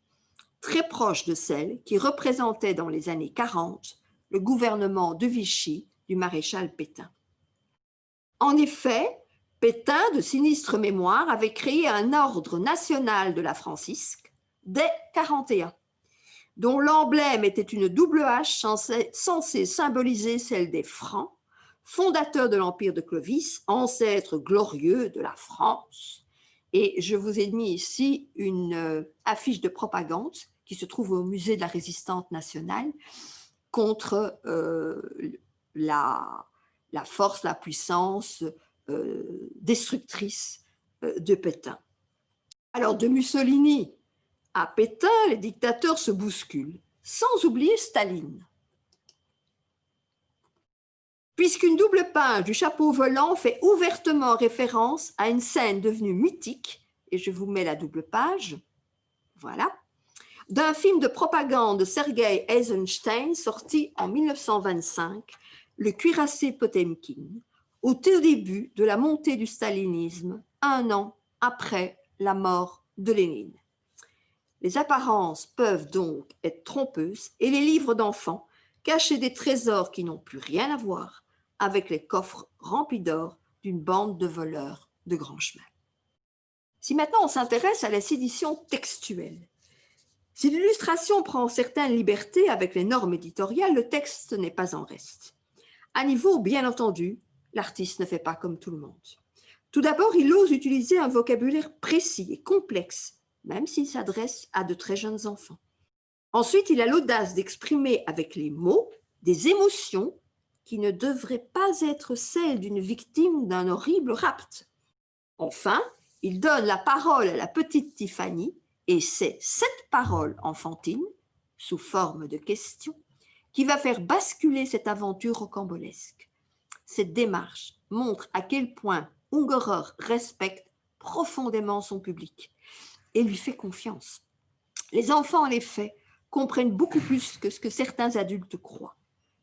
très proche de celle qui représentait dans les années 40 le gouvernement de Vichy du maréchal Pétain. En effet, Pétain, de sinistre mémoire, avait créé un ordre national de la Francisque dès 1941, dont l'emblème était une double hache censée symboliser celle des Francs, fondateurs de l'Empire de Clovis, ancêtre glorieux de la France. Et je vous ai mis ici une affiche de propagande qui se trouve au musée de la Résistance nationale contre la force, la puissance destructrice de Pétain. Alors, de Mussolini à Pétain, les dictateurs se bousculent, sans oublier Staline. Puisqu'une double page du Chapeau volant fait ouvertement référence à une scène devenue mythique, et je vous mets la double page, voilà, d'un film de propagande de Sergei Eisenstein sorti en 1925, Le cuirassé Potemkin, au tout début de la montée du stalinisme, un an après la mort de Lénine. Les apparences peuvent donc être trompeuses et les livres d'enfants cacher des trésors qui n'ont plus rien à voir avec les coffres remplis d'or d'une bande de voleurs de grand chemin. Si maintenant on s'intéresse à la sédition textuelle, si l'illustration prend certaines libertés avec les normes éditoriales, le texte n'est pas en reste. À niveau, bien entendu, l'artiste ne fait pas comme tout le monde. Tout d'abord, il ose utiliser un vocabulaire précis et complexe, même s'il s'adresse à de très jeunes enfants. Ensuite, il a l'audace d'exprimer avec les mots des émotions qui ne devraient pas être celles d'une victime d'un horrible rapt. Enfin, il donne la parole à la petite Tiffany et c'est cette parole enfantine, sous forme de question, qui va faire basculer cette aventure rocambolesque. Cette démarche montre à quel point Ungerer respecte profondément son public et lui fait confiance. Les enfants, en effet, comprennent beaucoup plus que ce que certains adultes croient.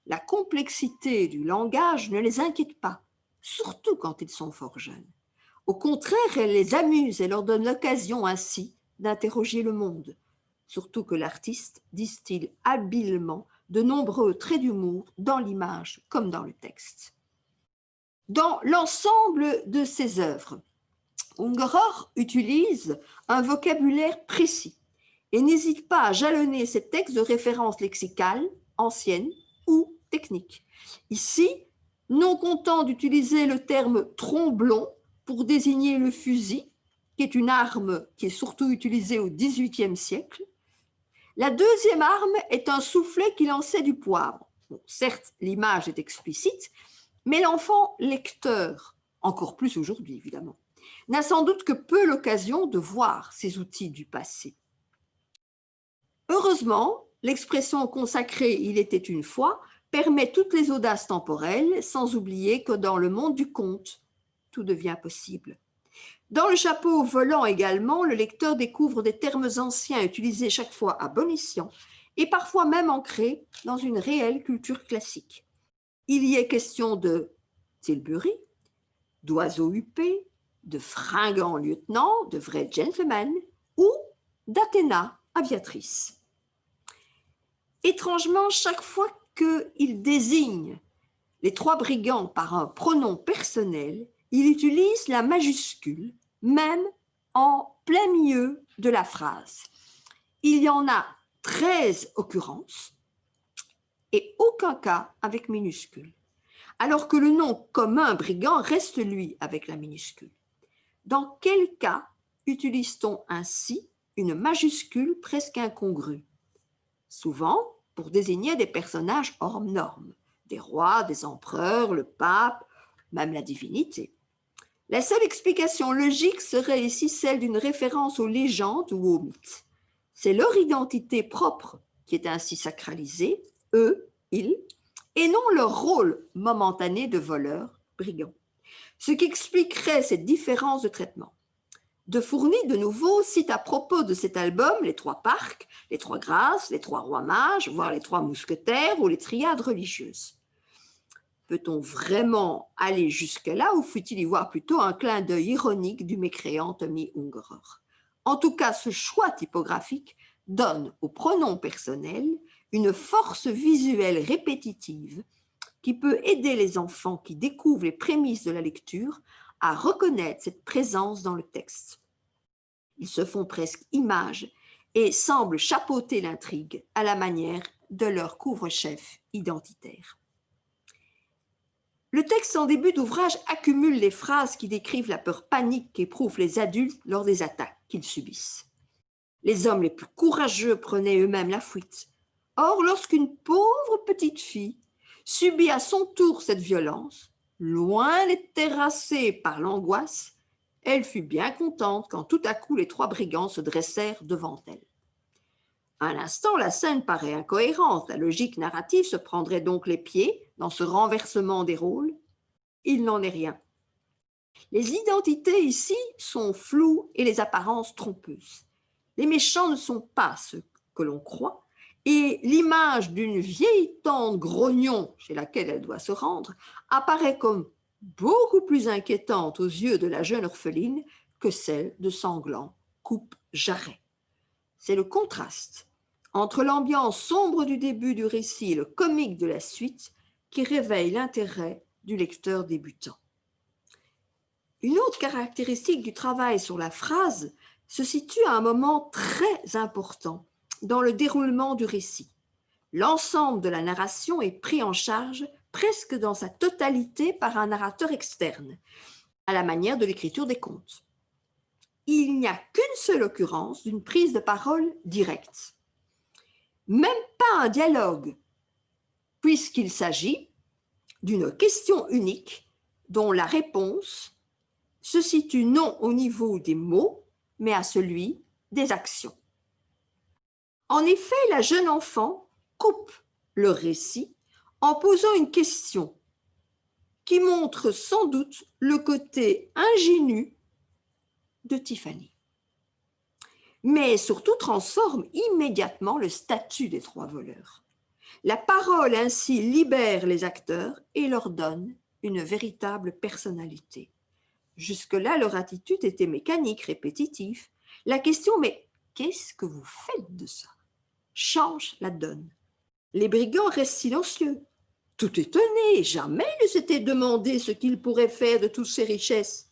La complexité du langage ne les inquiète pas, surtout quand ils sont fort jeunes. Au contraire, elle les amuse et leur donne l'occasion ainsi d'interroger le monde, surtout que l'artiste distille habilement de nombreux traits d'humour dans l'image comme dans le texte. Dans l'ensemble de ses œuvres, Ungerer utilise un vocabulaire précis et n'hésite pas à jalonner ses textes de références lexicales, anciennes ou techniques. Ici, non content d'utiliser le terme « tromblon » pour désigner le fusil, qui est une arme qui est surtout utilisée au XVIIIe siècle, la deuxième arme est un soufflet qui lançait du poivre. Bon, certes, l'image est explicite, mais l'enfant lecteur, encore plus aujourd'hui évidemment, n'a sans doute que peu l'occasion de voir ces outils du passé. Heureusement, l'expression consacrée « il était une fois » permet toutes les audaces temporelles, sans oublier que dans le monde du conte, tout devient possible. Dans le chapeau volant également, le lecteur découvre des termes anciens utilisés chaque fois à bon escient et parfois même ancrés dans une réelle culture classique. Il y est question de tilbury, d'oiseaux huppés, de fringants lieutenants, de vrais gentlemen ou d'Athéna aviatrice. Étrangement, chaque fois qu'il désigne les trois brigands par un pronom personnel, il utilise la majuscule, même en plein milieu de la phrase. Il y en a 13 occurrences et aucun cas avec minuscule, alors que le nom commun brigand reste lui avec la minuscule. Dans quel cas utilise-t-on ainsi une majuscule presque incongrue? Souvent pour désigner des personnages hors normes, des rois, des empereurs, le pape, même la divinité. La seule explication logique serait ici celle d'une référence aux légendes ou aux mythes. C'est leur identité propre qui est ainsi sacralisée, eux, ils, et non leur rôle momentané de voleurs, brigands. Ce qui expliquerait cette différence de traitement. De Fourny, de nouveau, cite à propos de cet album les trois parcs, les trois grâces, les trois rois mages, voire les trois mousquetaires ou les triades religieuses. Peut-on vraiment aller jusque-là ou faut-il y voir plutôt un clin d'œil ironique du mécréant Tommy Ungerer? En tout cas, ce choix typographique donne au pronom personnel une force visuelle répétitive qui peut aider les enfants qui découvrent les prémices de la lecture à reconnaître cette présence dans le texte. Ils se font presque images et semblent chapeauter l'intrigue à la manière de leur couvre-chef identitaire. Le texte en début d'ouvrage accumule les phrases qui décrivent la peur panique qu'éprouvent les adultes lors des attaques qu'ils subissent. Les hommes les plus courageux prenaient eux-mêmes la fuite. Or, lorsqu'une pauvre petite fille subit à son tour cette violence, loin d'être terrassée par l'angoisse, elle fut bien contente quand tout à coup les trois brigands se dressèrent devant elle. À l'instant, la scène paraît incohérente. La logique narrative se prendrait donc les pieds dans ce renversement des rôles. Il n'en est rien. Les identités ici sont floues et les apparences trompeuses. Les méchants ne sont pas ceux que l'on croit et l'image d'une vieille tante grognon chez laquelle elle doit se rendre apparaît comme beaucoup plus inquiétante aux yeux de la jeune orpheline que celle de Sanglant coupe-jarret. C'est le contraste entre l'ambiance sombre du début du récit et le comique de la suite qui réveille l'intérêt du lecteur débutant. Une autre caractéristique du travail sur la phrase se situe à un moment très important dans le déroulement du récit. L'ensemble de la narration est pris en charge presque dans sa totalité par un narrateur externe, à la manière de l'écriture des contes. Il n'y a qu'une seule occurrence d'une prise de parole directe. Même pas un dialogue, puisqu'il s'agit d'une question unique dont la réponse se situe non au niveau des mots, mais à celui des actions. En effet, la jeune enfant coupe le récit en posant une question qui montre sans doute le côté ingénu de Tiffany, mais surtout transforme immédiatement le statut des trois voleurs. La parole ainsi libère les acteurs et leur donne une véritable personnalité. Jusque-là, leur attitude était mécanique, répétitive. La question « mais qu'est-ce que vous faites de ça ?» change la donne. Les brigands restent silencieux, tout étonnés, jamais ne s'étaient demandé ce qu'ils pourraient faire de toutes ces richesses.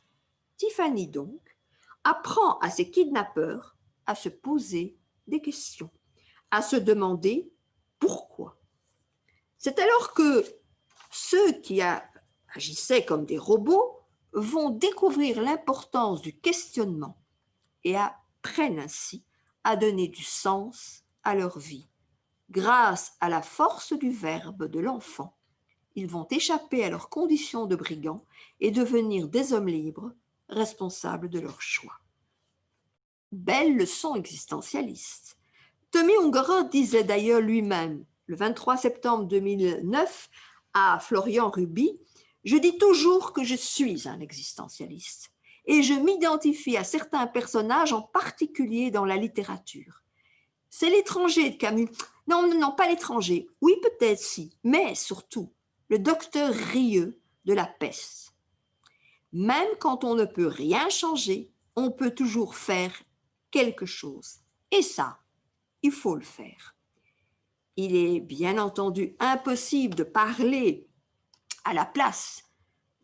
Tiffany, donc, apprend à ses kidnappeurs à se poser des questions, à se demander pourquoi. C'est alors que ceux qui agissaient comme des robots vont découvrir l'importance du questionnement et apprennent ainsi à donner du sens à leur vie. Grâce à la force du verbe de l'enfant, ils vont échapper à leurs conditions de brigands et devenir des hommes libres, responsables de leurs choix. Belle leçon existentialiste. Tommy Ungerer disait d'ailleurs lui-même, le 23 septembre 2009, à Florian Ruby, « Je dis toujours que je suis un existentialiste et je m'identifie à certains personnages, en particulier dans la littérature. C'est l'étranger de Camus. Non, pas l'étranger. Oui, peut-être si, mais surtout le docteur Rieux de La Peste. Même quand on ne peut rien changer, on peut toujours faire quelque chose. Et ça, il faut le faire. Il est bien entendu impossible de parler à la place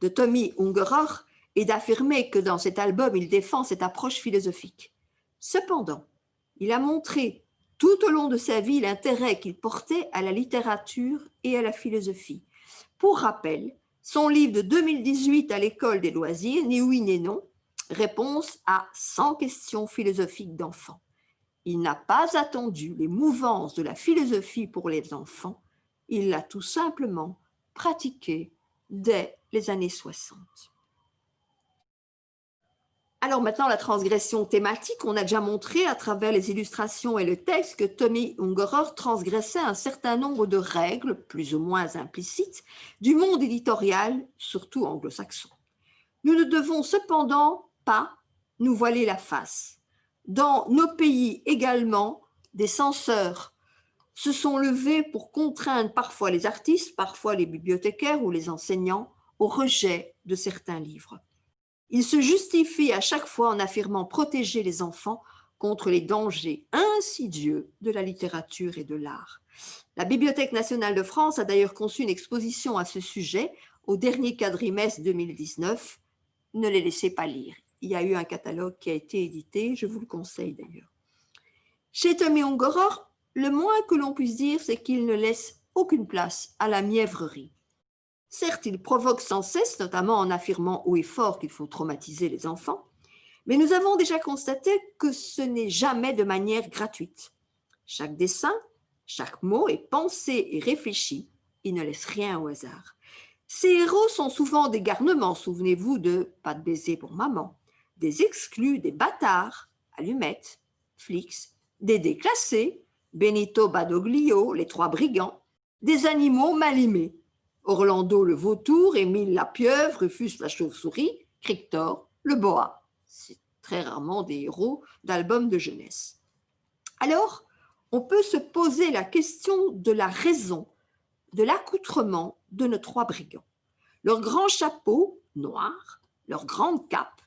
de Tommy Ungerer et d'affirmer que dans cet album, il défend cette approche philosophique. Cependant, il a montré tout au long de sa vie l'intérêt qu'il portait à la littérature et à la philosophie. Pour rappel, son livre de 2018 à l'école des loisirs, Ni oui ni non, réponse à 100 questions philosophiques d'enfants. Il n'a pas attendu les mouvances de la philosophie pour les enfants, il l'a tout simplement pratiquée dès les années 60. Alors maintenant, la transgression thématique, on a déjà montré à travers les illustrations et le texte que Tommy Ungerer transgressait un certain nombre de règles, plus ou moins implicites, du monde éditorial, surtout anglo-saxon. Nous ne devons cependant pas nous voiler la face. Dans nos pays également, des censeurs se sont levés pour contraindre parfois les artistes, parfois les bibliothécaires ou les enseignants au rejet de certains livres. Ils se justifient à chaque fois en affirmant protéger les enfants contre les dangers insidieux de la littérature et de l'art. La Bibliothèque nationale de France a d'ailleurs conçu une exposition à ce sujet au dernier quadrimestre 2019. Ne les laissez pas lire. Il y a eu un catalogue qui a été édité, je vous le conseille d'ailleurs. Chez Tommy Ungerer, le moins que l'on puisse dire, c'est qu'il ne laisse aucune place à la mièvrerie. Certes, il provoque sans cesse, notamment en affirmant haut et fort qu'il faut traumatiser les enfants, mais nous avons déjà constaté que ce n'est jamais de manière gratuite. Chaque dessin, chaque mot est pensé et réfléchi, il ne laisse rien au hasard. Ces héros sont souvent des garnements, souvenez-vous de « Pas de baiser pour maman », des exclus, des bâtards, allumettes, flics, des déclassés, Benito Badoglio, les trois brigands, des animaux mal aimés, Orlando le vautour, Émile la pieuvre, Rufus la chauve-souris, Crictor le boa. C'est très rarement des héros d'albums de jeunesse. Alors, on peut se poser la question de la raison de l'accoutrement de nos trois brigands. Leur grand chapeau noir, leur grande cape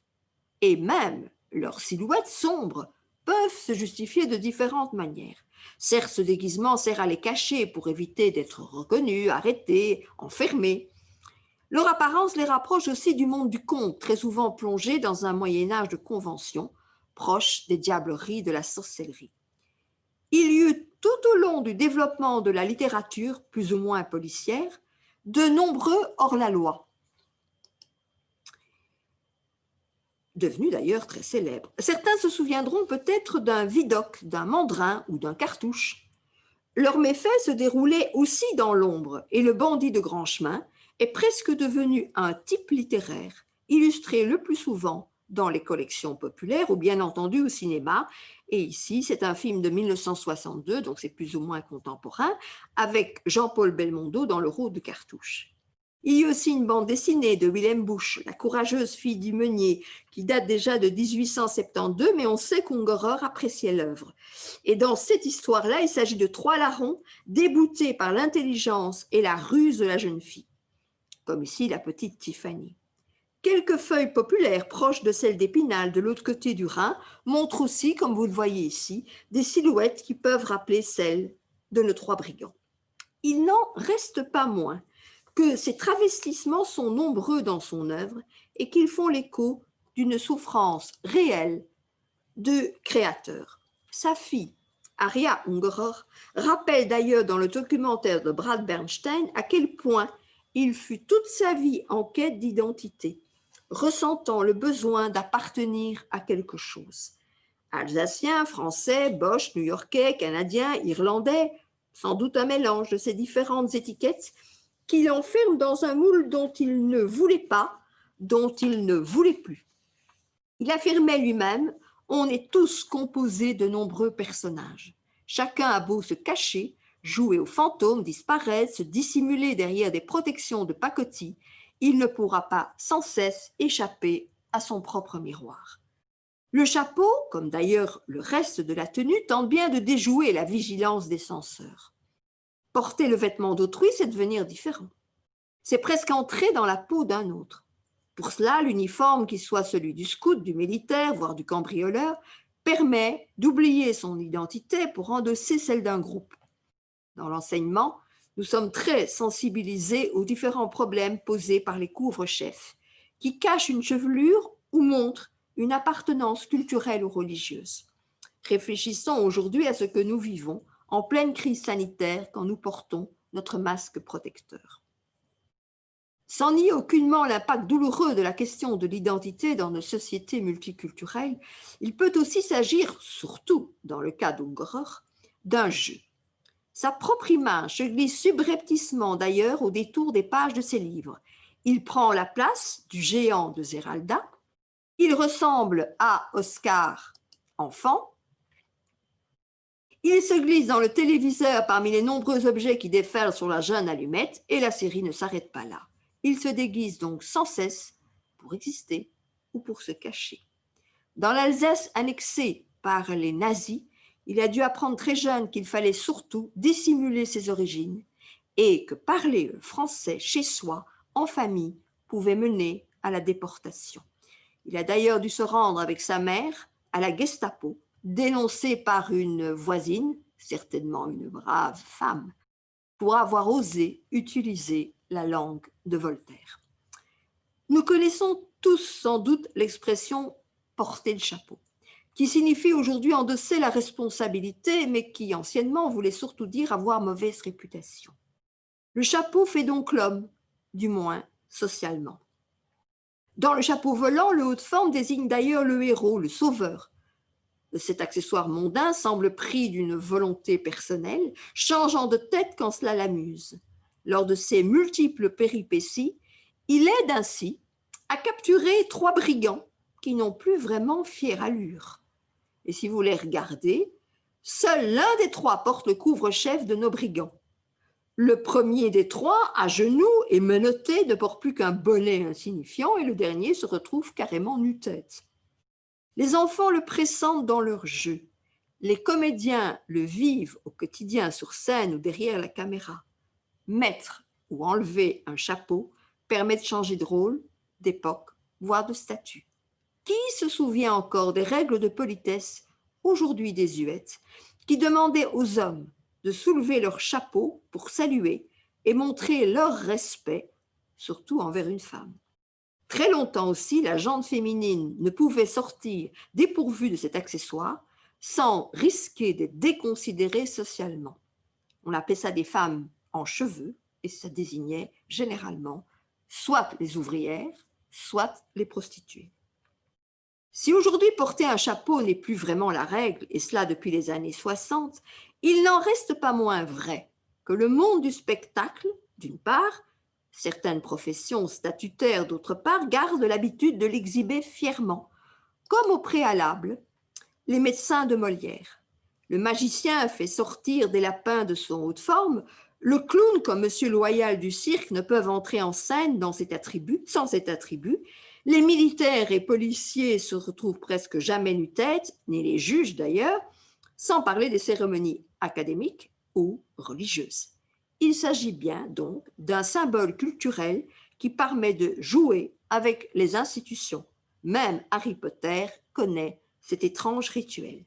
et même leur silhouette sombre peuvent se justifier de différentes manières. Certes, ce déguisement sert à les cacher pour éviter d'être reconnus, arrêtés, enfermés. Leur apparence les rapproche aussi du monde du conte, très souvent plongé dans un Moyen-Âge de convention, proche des diableries de la sorcellerie. Il y eut tout au long du développement de la littérature, plus ou moins policière, de nombreux hors-la-loi, devenus d'ailleurs très célèbres. Certains se souviendront peut-être d'un Vidocq, d'un Mandrin ou d'un Cartouche. Leurs méfaits se déroulaient aussi dans l'ombre, et le bandit de grand chemin est presque devenu un type littéraire, illustré le plus souvent dans les collections populaires ou bien entendu au cinéma. Et ici, c'est un film de 1962, donc c'est plus ou moins contemporain, avec Jean-Paul Belmondo dans le rôle de Cartouche. Il y a aussi une bande dessinée de Willem Busch, La courageuse fille du meunier, qui date déjà de 1872, mais on sait qu'Ungerer appréciait l'œuvre. Et dans cette histoire-là, il s'agit de 3 larrons déboutés par l'intelligence et la ruse de la jeune fille, comme ici la petite Tiffany. Quelques feuilles populaires proches de celles d'Épinal de l'autre côté du Rhin montrent aussi, comme vous le voyez ici, des silhouettes qui peuvent rappeler celles de nos 3 brigands. Il n'en reste pas moins que ces travestissements sont nombreux dans son œuvre et qu'ils font l'écho d'une souffrance réelle de créateur. Sa fille, Aria Ungerer, rappelle d'ailleurs dans le documentaire de Brad Bernstein à quel point il fut toute sa vie en quête d'identité, ressentant le besoin d'appartenir à quelque chose. Alsacien, français, boche, new-yorkais, canadien, irlandais, sans doute un mélange de ces différentes étiquettes qui l'enferment dans un moule dont il ne voulait pas, dont il ne voulait plus. Il affirmait lui-même « On est tous composés de nombreux personnages. Chacun a beau se cacher, jouer aux fantômes, disparaître, se dissimuler derrière des protections de pacotille, il ne pourra pas sans cesse échapper à son propre miroir. » Le chapeau, comme d'ailleurs le reste de la tenue, tente bien de déjouer la vigilance des censeurs. Porter le vêtement d'autrui, c'est devenir différent. C'est presque entrer dans la peau d'un autre. Pour cela, l'uniforme, qu'il soit celui du scout, du militaire, voire du cambrioleur, permet d'oublier son identité pour endosser celle d'un groupe. Dans l'enseignement, nous sommes très sensibilisés aux différents problèmes posés par les couvre-chefs, qui cachent une chevelure ou montrent une appartenance culturelle ou religieuse. Réfléchissons aujourd'hui à ce que nous vivons en pleine crise sanitaire quand nous portons notre masque protecteur. Sans nier aucunement l'impact douloureux de la question de l'identité dans nos sociétés multiculturelles, il peut aussi s'agir, surtout dans le cas d'Ungerer, d'un jeu. Sa propre image se glisse subrepticement d'ailleurs au détour des pages de ses livres. Il prend la place du géant de Zeralda, il ressemble à Oscar enfant, il se glisse dans le téléviseur parmi les nombreux objets qui déferlent sur la jeune allumette et la série ne s'arrête pas là. Il se déguise donc sans cesse pour exister ou pour se cacher. Dans l'Alsace annexée par les nazis, il a dû apprendre très jeune qu'il fallait surtout dissimuler ses origines et que parler le français chez soi, en famille, pouvait mener à la déportation. Il a d'ailleurs dû se rendre avec sa mère à la Gestapo, dénoncé par une voisine, certainement une brave femme, pour avoir osé utiliser la langue de Voltaire. Nous connaissons tous sans doute l'expression « porter le chapeau », qui signifie aujourd'hui endosser la responsabilité, mais qui anciennement voulait surtout dire avoir mauvaise réputation. Le chapeau fait donc l'homme, du moins socialement. Dans le chapeau volant, le haut de forme désigne d'ailleurs le héros, le sauveur. Cet accessoire mondain semble pris d'une volonté personnelle, changeant de tête quand cela l'amuse. Lors de ses multiples péripéties, il aide ainsi à capturer 3 brigands qui n'ont plus vraiment fière allure. Et si vous les regardez, seul l'un des 3 porte le couvre-chef de nos brigands. Le premier des 3, à genoux et menotté, ne porte plus qu'un bonnet insignifiant et le dernier se retrouve carrément nu-tête. Les enfants le pressentent dans leur jeu. Les comédiens le vivent au quotidien sur scène ou derrière la caméra. Mettre ou enlever un chapeau permet de changer de rôle, d'époque, voire de statut. Qui se souvient encore des règles de politesse, aujourd'hui désuètes, qui demandaient aux hommes de soulever leur chapeau pour saluer et montrer leur respect, surtout envers une femme. Très longtemps aussi, la gente féminine ne pouvait sortir dépourvue de cet accessoire sans risquer d'être déconsidérée socialement. On appelait ça des femmes en cheveux et ça désignait généralement soit les ouvrières, soit les prostituées. Si aujourd'hui porter un chapeau n'est plus vraiment la règle, et cela depuis les années 60, il n'en reste pas moins vrai que le monde du spectacle, d'une part, certaines professions statutaires d'autre part, gardent l'habitude de l'exhiber fièrement, comme au préalable les médecins de Molière. Le magicien fait sortir des lapins de son haut de forme, le clown comme Monsieur Loyal du cirque ne peuvent entrer en scène sans cet attribut, les militaires et policiers se retrouvent presque jamais nu-tête, ni les juges d'ailleurs, sans parler des cérémonies académiques ou religieuses. Il s'agit bien donc d'un symbole culturel qui permet de jouer avec les institutions. Même Harry Potter connaît cet étrange rituel.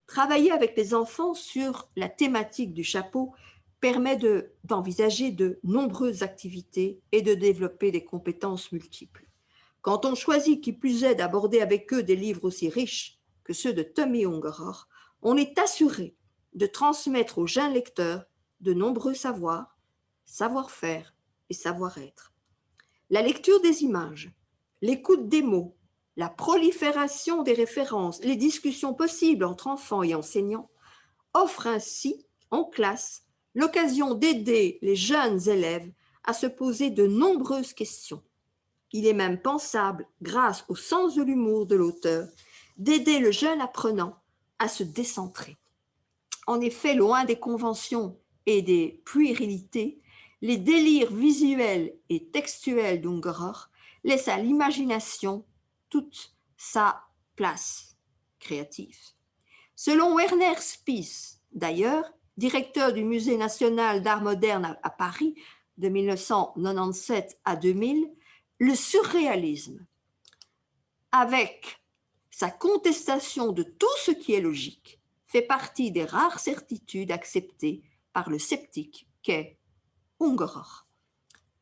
Travailler avec les enfants sur la thématique du chapeau permet d'envisager de nombreuses activités et de développer des compétences multiples. Quand on choisit qui plus est d'aborder avec eux des livres aussi riches que ceux de Tommy Ungerer, on est assuré de transmettre aux jeunes lecteurs de nombreux savoirs, savoir-faire et savoir-être. La lecture des images, l'écoute des mots, la prolifération des références, les discussions possibles entre enfants et enseignants offrent ainsi, en classe, l'occasion d'aider les jeunes élèves à se poser de nombreuses questions. Il est même pensable, grâce au sens de l'humour de l'auteur, d'aider le jeune apprenant à se décentrer. En effet, loin des conventions et des puérilités, les délires visuels et textuels d'Ungerer laissent à l'imagination toute sa place créative. Selon Werner Spies, d'ailleurs, directeur du Musée national d'art moderne à Paris de 1997 à 2000, le surréalisme, avec sa contestation de tout ce qui est logique, fait partie des rares certitudes acceptées par le sceptique qu'est Ungerer.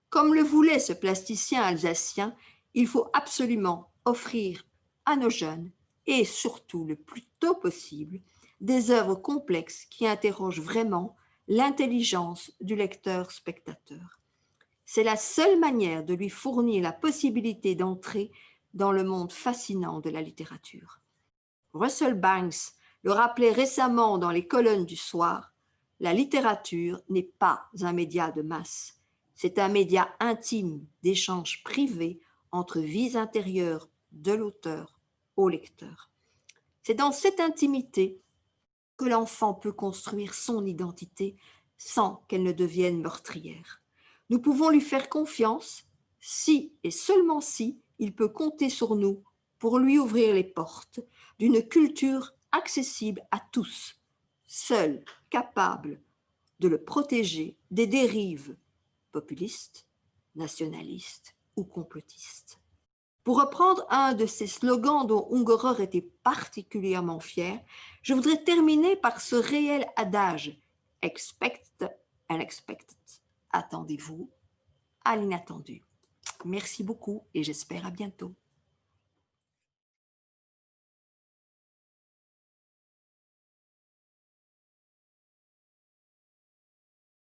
Comme le voulait ce plasticien alsacien, il faut absolument offrir à nos jeunes, et surtout le plus tôt possible, des œuvres complexes qui interrogent vraiment l'intelligence du lecteur-spectateur. C'est la seule manière de lui fournir la possibilité d'entrer dans le monde fascinant de la littérature. Russell Banks le rappelait récemment dans les colonnes du soir, la littérature n'est pas un média de masse, c'est un média intime d'échanges privés entre vies intérieures de l'auteur au lecteur. C'est dans cette intimité que l'enfant peut construire son identité sans qu'elle ne devienne meurtrière. Nous pouvons lui faire confiance si et seulement si il peut compter sur nous pour lui ouvrir les portes d'une culture accessible à tous, seul capable de le protéger des dérives populistes, nationalistes ou complotistes. Pour reprendre un de ces slogans dont Ungerer était particulièrement fier, je voudrais terminer par ce réel adage « Expect unexpected ». Attendez-vous à l'inattendu. Merci beaucoup et j'espère à bientôt.